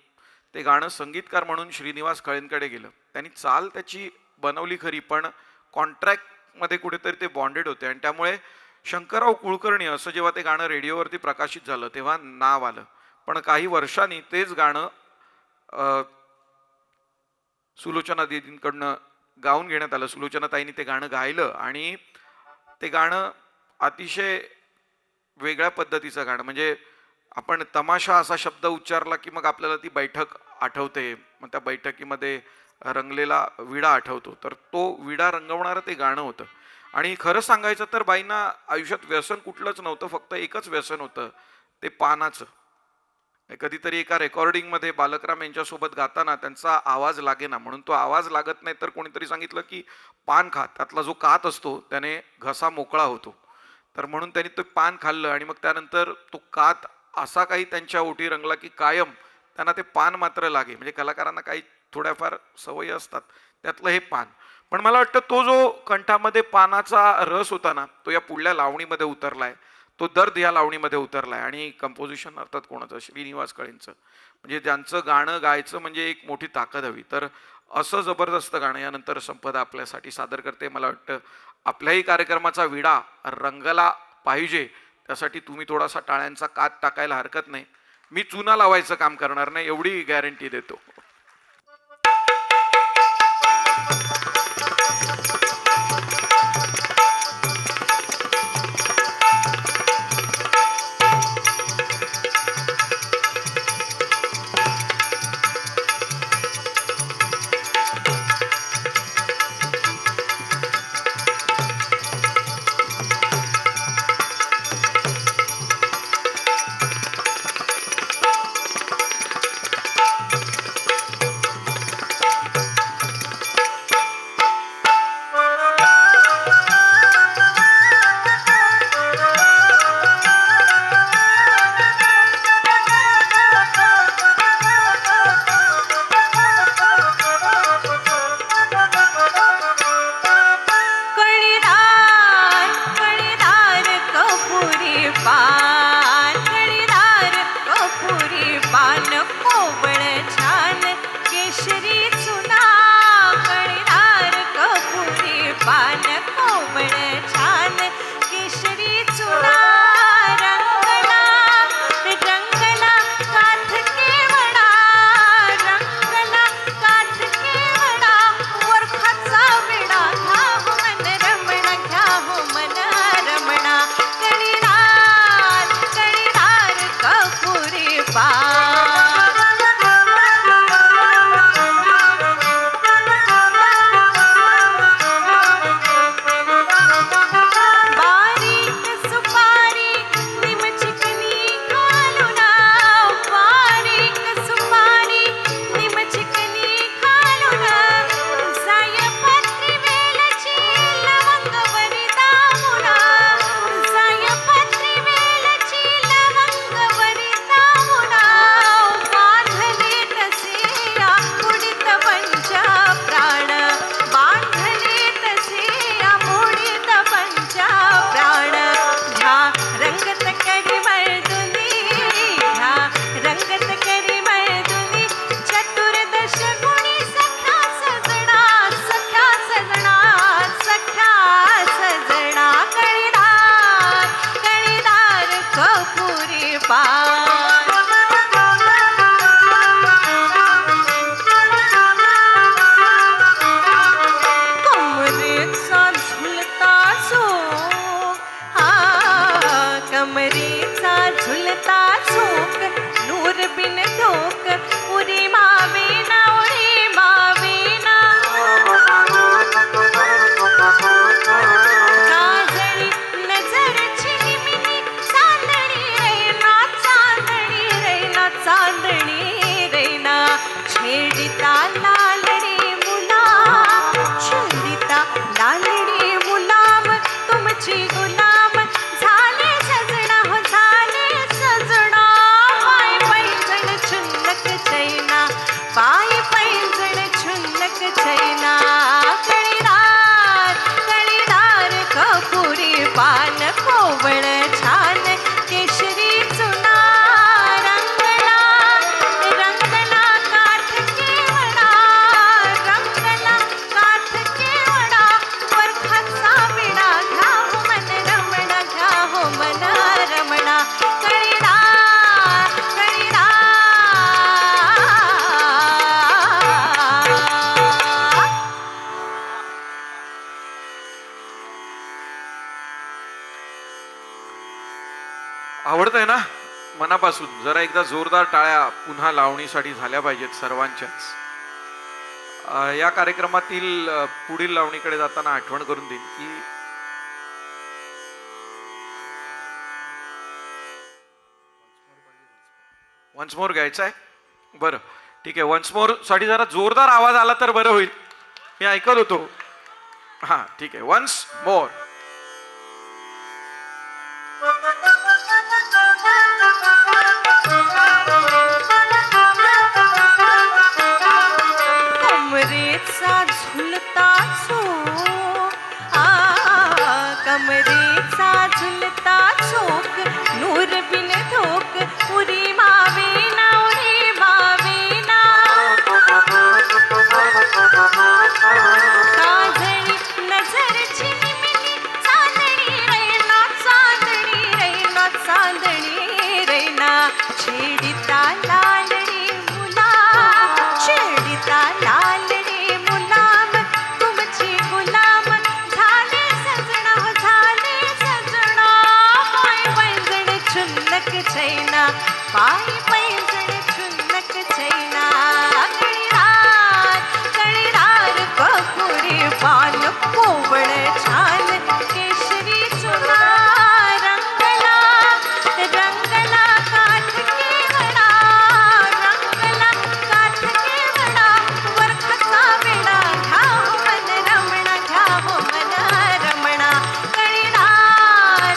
ते गाणं संगीतकार म्हणून श्रीनिवास कळेंकडे गेलं. त्यांनी चाल त्याची बनवली खरी, पण कॉन्ट्रॅक्टमध्ये कुठेतरी ते बॉन्डेड होते. आणि त्यामुळे शंकरराव कुलकर्णी असं जेव्हा ते गाणं रेडिओवरती प्रकाशित झालं तेव्हा नाव आलं. पण काही वर्षांनी तेच गाणं सुलोचना दीदींकडनं गाऊन घेण्यात आलं. सुलोचनाताईंनी ते गाणं गायलं आणि ते गाणं अतिशय वेगळ्या पद्धतीचं गाणं. म्हणजे आपण तमाशा असा शब्द उच्चारला की मग आपल्याला ती बैठक आठवते, मग त्या बैठकीमध्ये रंगलेला विडा आठवतो. तर तो विडा रंगवणारं ते गाणं होतं. आणि खरं सांगायचं तर बाईंना आयुष्यात व्यसन कुठलंच नव्हतं, फक्त एकच व्यसन होतं, ते पानाचं. कधीतरी एका रेकॉर्डिंगमध्ये बालकराम यांच्यासोबत गाताना त्यांचा आवाज लागेना, म्हणून तो आवाज लागत नाही तर कोणीतरी सांगितलं की पान खा, त्यातला जो कात असतो त्याने घसा मोकळा होतो. तर म्हणून त्यांनी ते पान खाल्लं आणि मग त्यानंतर तो कात असा काही त्यांच्या ओटी रंगला की कायम त्यांना ते पान मात्र लागे. म्हणजे कलाकारांना काही थोड्याफार सवयी असतात, त्यातलं हे पान. पण मला वाटतं तो जो कंठामध्ये पानाचा रस होता ना, तो या पुढल्या लावणीमध्ये उतरलाय, तो दर्द या लावणीमध्ये उतरलाय. आणि कंपोजिशन अर्थात कोणाचं, श्रीनिवास कळेंचं. म्हणजे ज्यांचं गाणं गायचं म्हणजे एक मोठी ताकद हवी. तर असं जबरदस्त गाणं यानंतर संपदा आपल्यासाठी सादर करते. मला वाटतं आपल्याही कार्यक्रमाचा विडा रंगला पाहिजे, त्यासाठी तुम्ही थोडासा टाळ्यांचा कात टाकायला हरकत नाही. मी चुना लावायचं काम करणार नाही, एवढी गॅरंटी देतो. पान कळीदार कपुरी पान कोवळ छान केशरी चुना कळीदार कपुरी पान कोवळ छान केशरी चुना रंगला रंगला काठ केवडा रंगला काठ केवडा वरखाचा विडा घ्या हो मन रमणा घ्या हो मन रमणा कळीदार कपुरी बारीक सुपारी निम चिकनी घालून बारीक सुपारी निम चिकनी घालून जायपत्री वेलची लवंगवरी दामून जायपत्री वेलची लवंगवरी दामून बांधले तसे या मुडीत पंचा प्राण बांधले तसे या मुडीत पंचा प्राण घ्या रंगत करी मर्दुनी घ्या रंगत करी मर्दुनी चतुर्दश गुणी सख्या सजना सख्या सजना सख्या सजना कळीदार कपुरी कमरेचा झुलता चोक कमरेचा झुलता चोक नूर बिन धोक उरी मावेना काजळी नजरची निमिनी चांदणी रैना छेडिता लालडी मुलाम तुमची गुलाम झाले सजना हो झाले सजना पाय पैंजण छुल्लक चैना पाय पैंजण छुल्लक चैना कळीदार कपुरी पान कोवळ छान केशरी चुना रंगला रंगला काठ केवडा रंगला काठ केवडा वरखाचा विडा घ्या हो मन रमणा घ्या हो मन रमणा आवडतंय ना मनापासून? जरा एकदा जोरदार टाळ्या पुन्हा लावणीसाठी झाल्या पाहिजेत सर्वांच्याच. या कार्यक्रमातील पुढील लावणीकडे जाताना आठवण करून देईन की वन्स मोर घ्यायचा आहे. बरं ठीक आहे, वन्स मोर साठी जरा जोरदार आवाज आला तर बरं होईल. मी ऐकत होतो. हां ठीक आहे, वन्स मोर. कमरेचा झुलता चोक कमरेचा झुलता चोक नूर बिन धोक उरी मावेना काजळी नजरची निमिनी चांदणी रैना छेडिता लालडी मुलाम तुमची गुलाम झाले सजना हो झाले सजना पाय पैंजण छुल्लक चैना पाय पैंजण छुल्लक चैना कळीदार कपुरी पान कोवळ छान केशरी चुना रंगला रंगला काठ केवडा रंगला काठ केवडा वरखाचा विडा घ्या हो मन रमणा कळीदार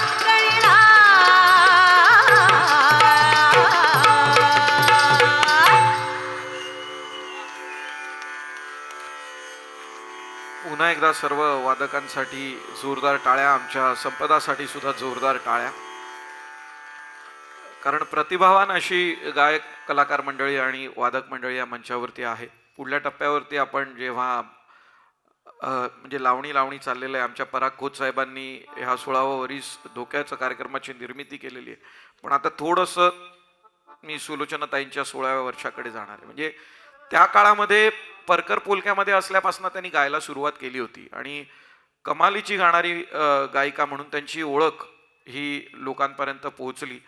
पुन्हा एकदा सर्व वादकांसाठी जोरदार टाळ्या, आमच्या संपदासाठी सुद्धा जोरदार टाळ्या. कारण प्रतिभावान अशी गायक कलाकार मंडळी आणि वादक मंडळी या मंचावरती आहे. पुढल्या टप्प्यावरती आपण जेव्हा म्हणजे लावणी चाललेलं आहे, आमच्या पराग खोत साहेबांनी ह्या 16वं वरीस धोक्याचं कार्यक्रमाची निर्मिती केलेली आहे. पण आता थोडंसं मी सुलोचनाताईंच्या 16व्या वर्षाकडे जाणार आहे. म्हणजे त्या काळामध्ये परकर पोलक्यामध्ये असल्यापासून त्यांनी गायला सुरुवात केली होती आणि कमालीची गाणारी गायिका म्हणून त्यांची ओळख ही लोकांपर्यंत पोहोचली.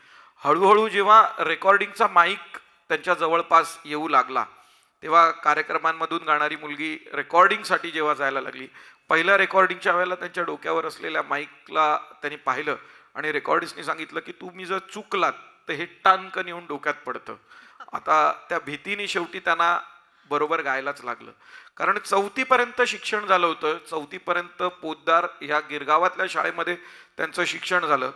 हळूहळू जेव्हा रेकॉर्डिंगचा माईक त्यांच्या जवळपास येऊ लागला तेव्हा कार्यक्रमांमधून गाणारी मुलगी रेकॉर्डिंगसाठी जेव्हा जायला लागली, पहिल्या रेकॉर्डिंगच्या वेळेला त्यांच्या डोक्यावर असलेल्या माईकला त्यांनी पाहिलं आणि रेकॉर्डिस्टनी सांगितलं की तुम्ही जर चुकलात तर हे टानकन येऊन डोक्यात पडतं. आता त्या भीतीने शेवटी त्यांना बरोबर गायलाच लागलं. कारण 4थी पर्यंत शिक्षण झालं होतं. 4थी पर्यंत पोद्दार ह्या गिरगावातल्या शाळेमध्ये त्यांचं शिक्षण झालं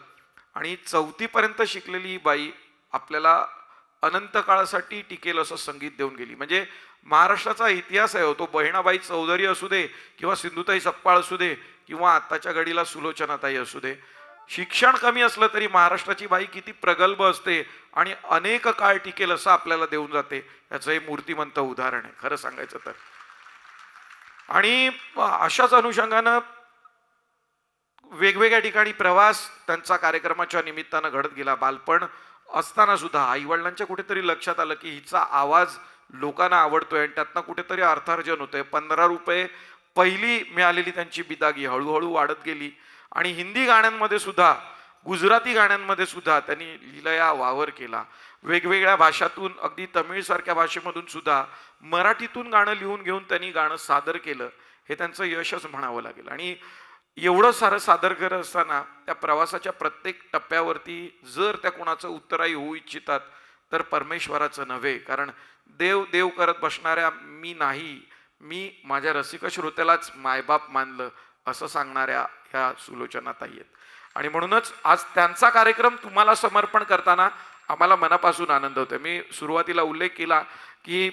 आणि 4थी पर्यंत शिकलेली ही बाई आपल्याला अनंत काळासाठी टिकेल असं संगीत देऊन गेली. म्हणजे महाराष्ट्राचा इतिहास आहे हो. तो बहिणाबाई चौधरी असू दे किंवा सिंधुताई सपकाळ असू दे किंवा आत्ताच्या घडीला सुलोचनाताई असू दे, शिक्षण कमी असलं तरी महाराष्ट्राची बाई किती प्रगल्भ असते आणि अनेक काळ टिकेल असं आपल्याला देऊन जाते. याचं हे मूर्तिमंत उदाहरण आहे खरं सांगायचं तर. आणि अशाच अनुषंगानं वेगवेगळ्या ठिकाणी प्रवास त्यांचा कार्यक्रमाच्या निमित्तानं घडत गेला. बालपण असताना सुद्धा आईवडिलांच्या कुठेतरी लक्षात आलं की हिचा आवाज लोकांना आवडतोय आणि त्यातनं कुठेतरी अर्थार्जन होतंय. 15 रुपये पहिली मिळालेली त्यांची बिदागी हळूहळू वाढत गेली आणि हिंदी गाण्यांमध्ये सुद्धा, गुजराती गाण्यांमध्ये सुद्धा त्यांनी लीलया वावर केला. वेगवेगळ्या भाषातून, अगदी तमिळसारख्या भाषेमधून सुद्धा मराठीतून गाणं लिहून घेऊन त्यांनी गाणं सादर केलं. हे त्यांचं यशच म्हणावं लागेल. आणि एवढं सारं सादर करत असताना त्या प्रवासाच्या प्रत्येक टप्प्यावरती जर त्या कोणाचं उत्तराई होऊ इच्छितात तर परमेश्वराचं नव्हे, कारण देव देव करत बसणाऱ्या मी नाही, मी माझ्या रसिक श्रोत्यालाच मायबाप मानलं असं सांगणाऱ्या ह्या सुलोचनाताई आहेत. आणि म्हणूनच आज त्यांचा कार्यक्रम तुम्हाला समर्पण करताना आम्हाला मनापासून आनंद होतोय. मी सुरुवातीला उल्लेख केला की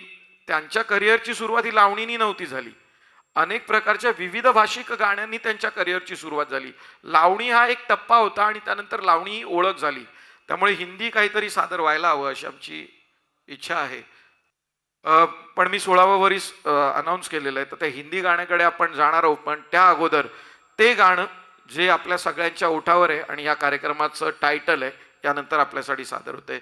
त्यांच्या करिअरची सुरुवात ही लावणीनी नव्हती झाली. अनेक प्रकारच्या विविध भाषिक गाण्यांनी त्यांच्या करिअरची सुरुवात झाली. लावणी हा एक टप्पा होता आणि त्यानंतर लावणी ही ओळख झाली. त्यामुळे हिंदी काहीतरी सादर व्हायला हवं अशी आमची इच्छा आहे. पण मी 16वं वरीस अनाऊन्स केलेलं आहे, तर त्या हिंदी गाण्याकडे आपण जाणार आहोत. पण त्या अगोदर ते गाणं जे आपल्या सगळ्यांच्या ओठावर आहे आणि या कार्यक्रमाचं टायटल आहे, यानंतर आपल्यासाठी सादर होते.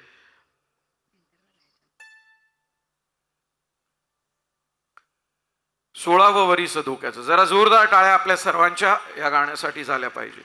16वं वरीस धोक्याचं. जरा जोरदार टाळ्या आपल्या सर्वांच्या या गाण्यासाठी झाल्या पाहिजे.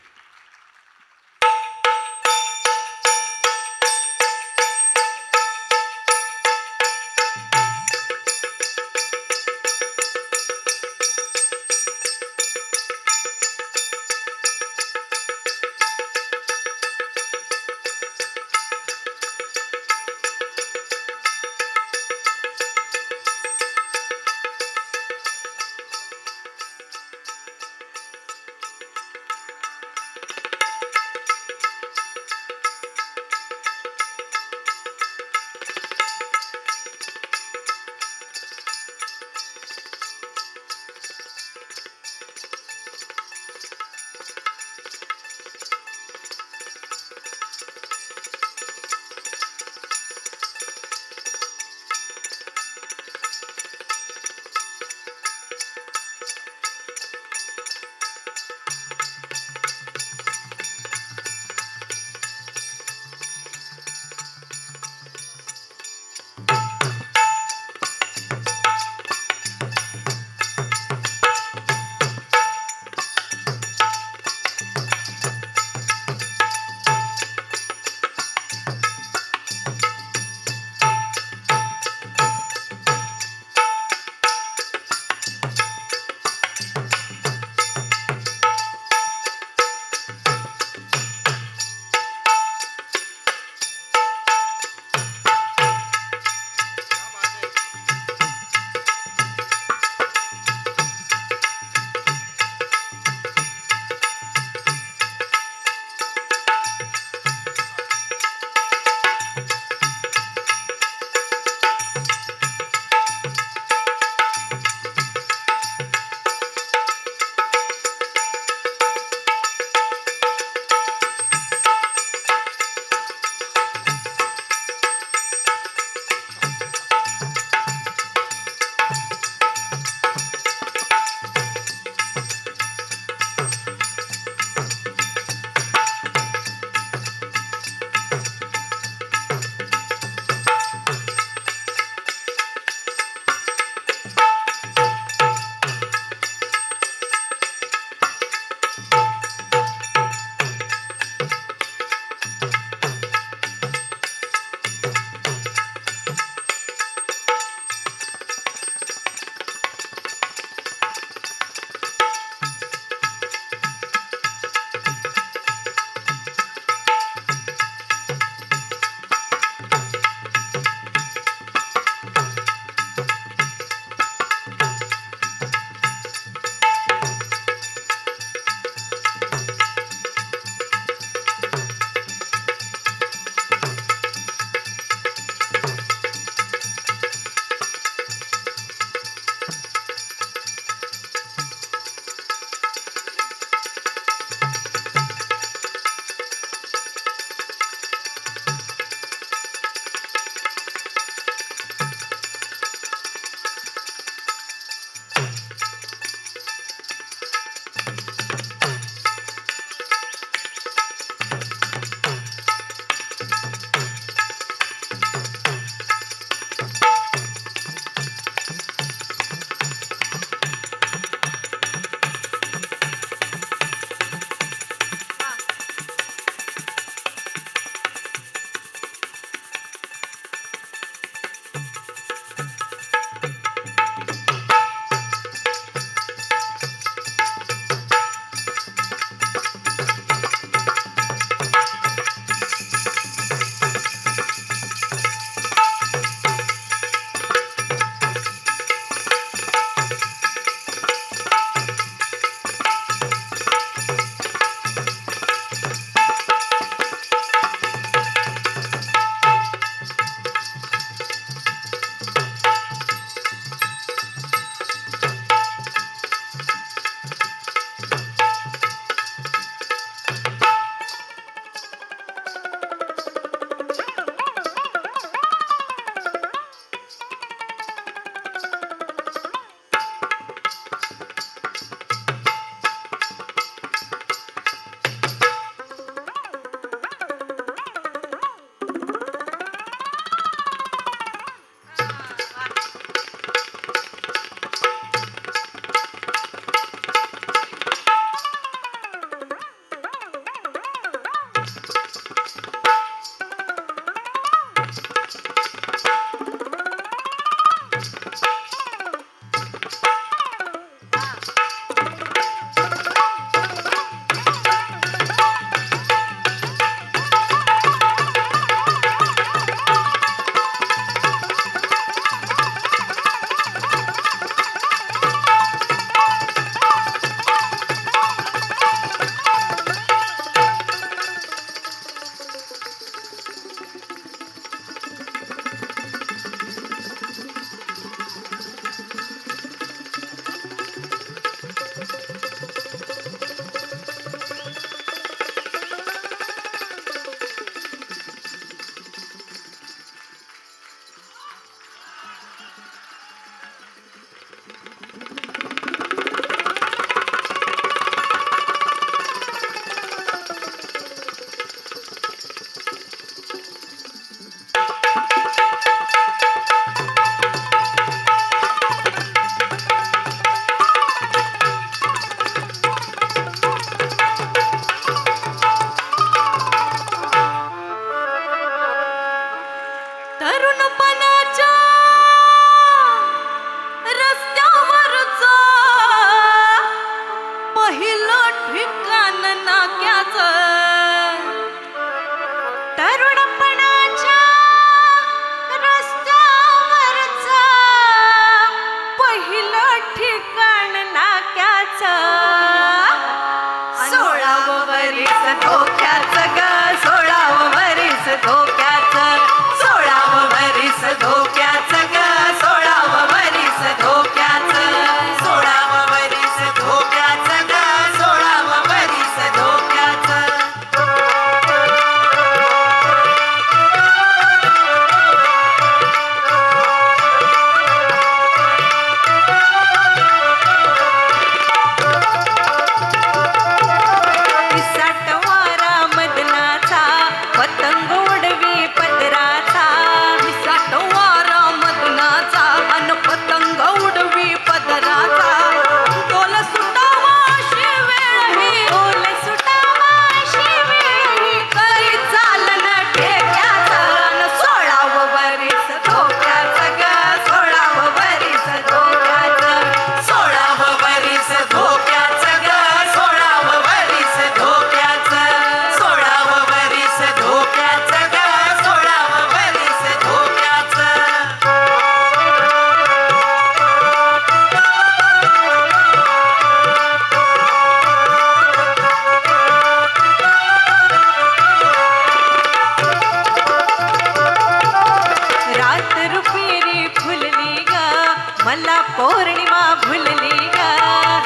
पौर्णिमा भुलली ग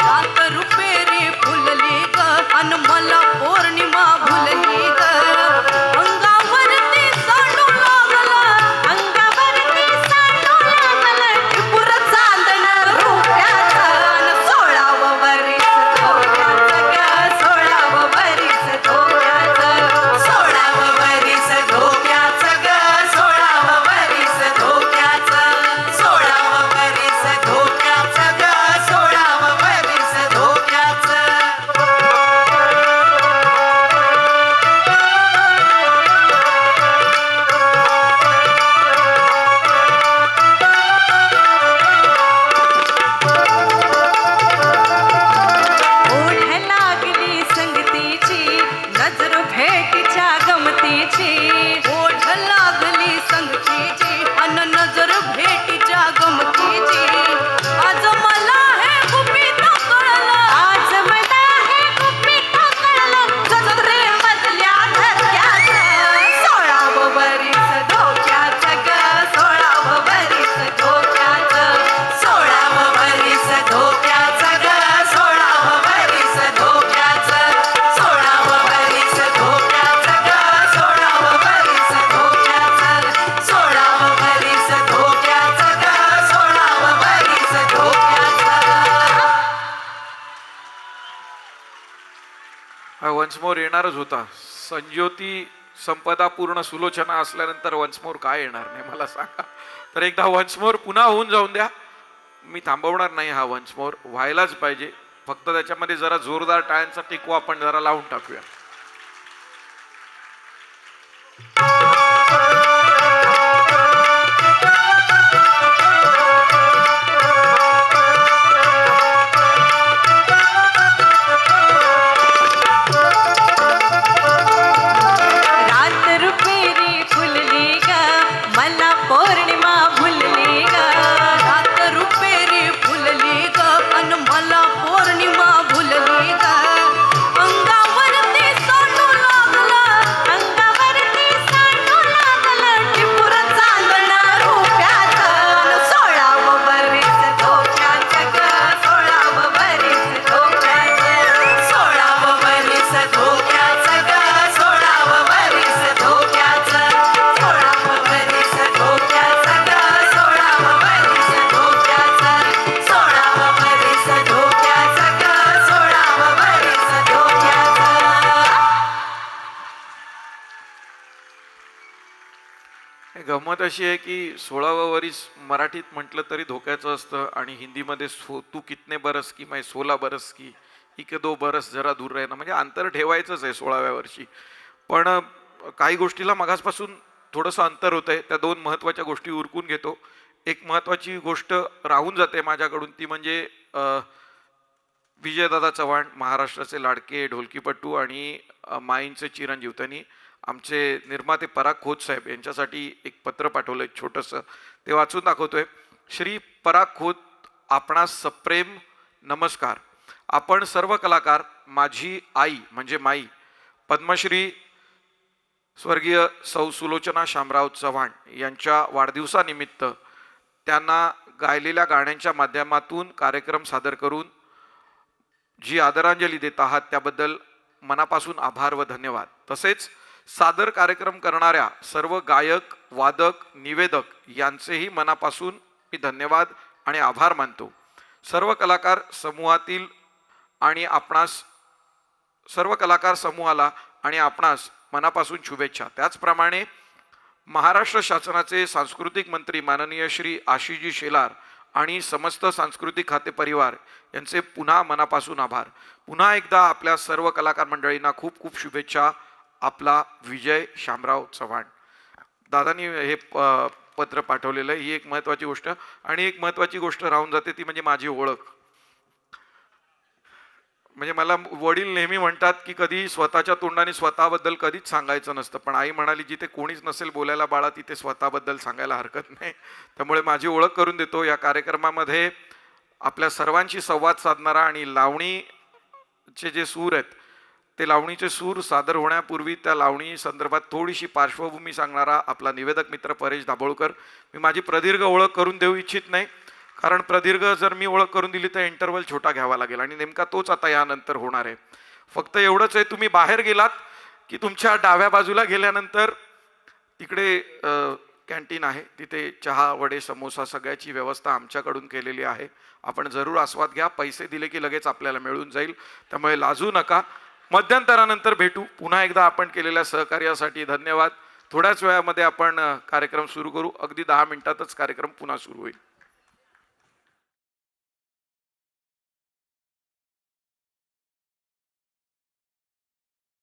रात रुपेरी फुलली ग अन मला पौर्णिमा भुलली ग अंगावरती सांडू लागला अंगावरती सांडू लागला टिपूर चांदण रुप्याचा अन 16व वरीस धोक्याचं ग 16व वरीस धोक्याचं 16व वरीस धोक्याचं ग 16व वरीस धोक्याचं 16व वरीस धोक्याचं ग 16व वरीस धोक्याचं ओढ लागली संगतीची नजर भेटीच्या गमतीची ओढ लागली संगतीची अन नजर भेटीच्या गमतीची आज मला हे गुपित कळलं आज मला हे गुपित कळलं जत्रे मधल्या धक्क्याचं 16व वरीस धोक्याचं ग 16व वरीस धोक्याचं 16व वरीस धोक्याचं ग 16व वरीस धोक्याचं 16व वरीस धोक्याचं ग 16व वरीस धोक्याचं 16व वरीस धोक्याचं ग 16व वरीस धोक्याचं हा वन्स मोर येणारच होता. संज्योती संपदा पूर्ण सुलोचना असल्यानंतर वन्स मोर काय येणार नाही मला सांगा. तर एकदा वन्स मोर पुन्हा होऊन जाऊन द्या. मी थांबवणार नाही. हा वन्स मोर व्हायलाच पाहिजे. फक्त त्याच्यामध्ये जरा जोरदार टाळ्यांचा टिकवा आपण जरा लावून टाकूया. रात रुपेरी फुलली ग मला पौर्णिमा भुलली ग रात रुपेरी फुलली ग अन मला पौर्णिमा भुलली ग अंगावरती सांडू लागला अंगावरती सांडू लागला टिपूर चांदण रुप्याचं अन 16व वरीस धोक्याचं ग 16व वरीस धोक्याचं 16व वरीस धोक्याचं ग 16व वरीस धोक्याचं 16व वरीस धोक्याचं ग 16व वरीस धोक्याचं 16व वरीस धोक्याचं ग 16व वरीस धोक्याचं गंमत अशी आहे की 16व वरीस मराठीत म्हटलं तरी धोक्याचं असतं आणि हिंदीमध्ये तू कितने बरस की मैं 16 बरस की एक 2 बरस जरा दूर राहणं म्हणजे अंतर ठेवायचंच आहे 16व्या वर्षी. पण काही गोष्टीला मगासपासून थोडंसं अंतर होतं आहे. त्या 2 महत्त्वाच्या गोष्टी उरकून घेतो. एक महत्त्वाची गोष्ट राहून जाते माझ्याकडून ती म्हणजे विजयदादा चव्हाण महाराष्ट्राचे लाडके ढोलकीपट्टू आणि माईंचे चिरंजीव त्यांनी आमचे निर्माते पराग खोत साहेब यांच्यासाठी एक पत्र पाठवलं आहे छोटंसं. ते वाचून दाखवतोय. श्री पराग खोत, आपणास सप्रेम नमस्कार. आपण सर्व कलाकार माझी आई म्हणजे माई पद्मश्री स्वर्गीय सौ सुलोचना शामराव चव्हाण यांच्या वाढदिवसानिमित्त त्यांना गायलेल्या गाण्यांच्या माध्यमातून कार्यक्रम सादर करून जी आदरांजली देत आहात त्याबद्दल मनापासून आभार व धन्यवाद. तसेच सादर कार्यक्रम करणाऱ्या सर्व गायक वादक निवेदक यांचेही मनापासून मी धन्यवाद आणि आभार मानतो. सर्व कलाकार समूहातील आणि आपणास सर्व कलाकार समूहाला आणि आपणास मनापासून शुभेच्छा. त्याचप्रमाणे महाराष्ट्र शासनाचे सांस्कृतिक मंत्री माननीय श्री आशिषजी शेलार आणि समस्त सांस्कृतिक खाते परिवार यांचे पुन्हा मनापासून आभार. पुन्हा एकदा आपल्या सर्व कलाकार मंडळींना खूप खूप शुभेच्छा. आपला विजय शामराव चव्हाण. दादांनी हे पत्र पाठवलेलं आहे. ही एक महत्त्वाची गोष्ट. आणि एक महत्त्वाची गोष्ट राहून जाते ती म्हणजे माझी ओळख. म्हणजे मला वडील नेहमी म्हणतात की कधी स्वतःच्या तोंडाने स्वतःबद्दल कधीच सांगायचं नसतं, पण आई म्हणाली जिथे कोणीच नसेल बोलायला बाळा तिथे स्वतःबद्दल सांगायला हरकत नाही. त्यामुळे माझी ओळख करून देतो. या कार्यक्रमामध्ये आपल्या सर्वांशी संवाद साधणारा आणि लावणीचे जे सूर आहेत ते लावणीचे सूर सादर होण्यापूर्वी त्या लावणी संदर्भात थोडीशी पार्श्वभूमी सांगणारा आपला निवेदक मित्र परेश दाभोळकर. मी माझी प्रदीर्घ ओळख करून देऊ इच्छित नाही, कारण प्रदीर्घ जर मी ओळख करून दिली तर इंटरव्हल छोटा घ्यावा लागेल आणि नेमका तोच आता यानंतर होणार आहे. फक्त एवढंच आहे, तुम्ही बाहेर गेलात की तुमच्या डाव्या बाजूला गेल्यानंतर तिकडे कॅन्टीन आहे, तिथे चहा वडे समोसा सगळ्याची व्यवस्था आमच्याकडून केलेली आहे. आपण जरूर आस्वाद घ्या. पैसे दिले की लगेच आपल्याला मिळून जाईल, त्यामुळे लाजू नका. मध्यंतरानंतर भेटू. पुन्हा एकदा आपण केलेल्या सहकार्यासाठी धन्यवाद. थोड्याच वेळामध्ये आपण कार्यक्रम सुरू करू. अगदी 10 मिनिटातच कार्यक्रम पुन्हा सुरू होईल.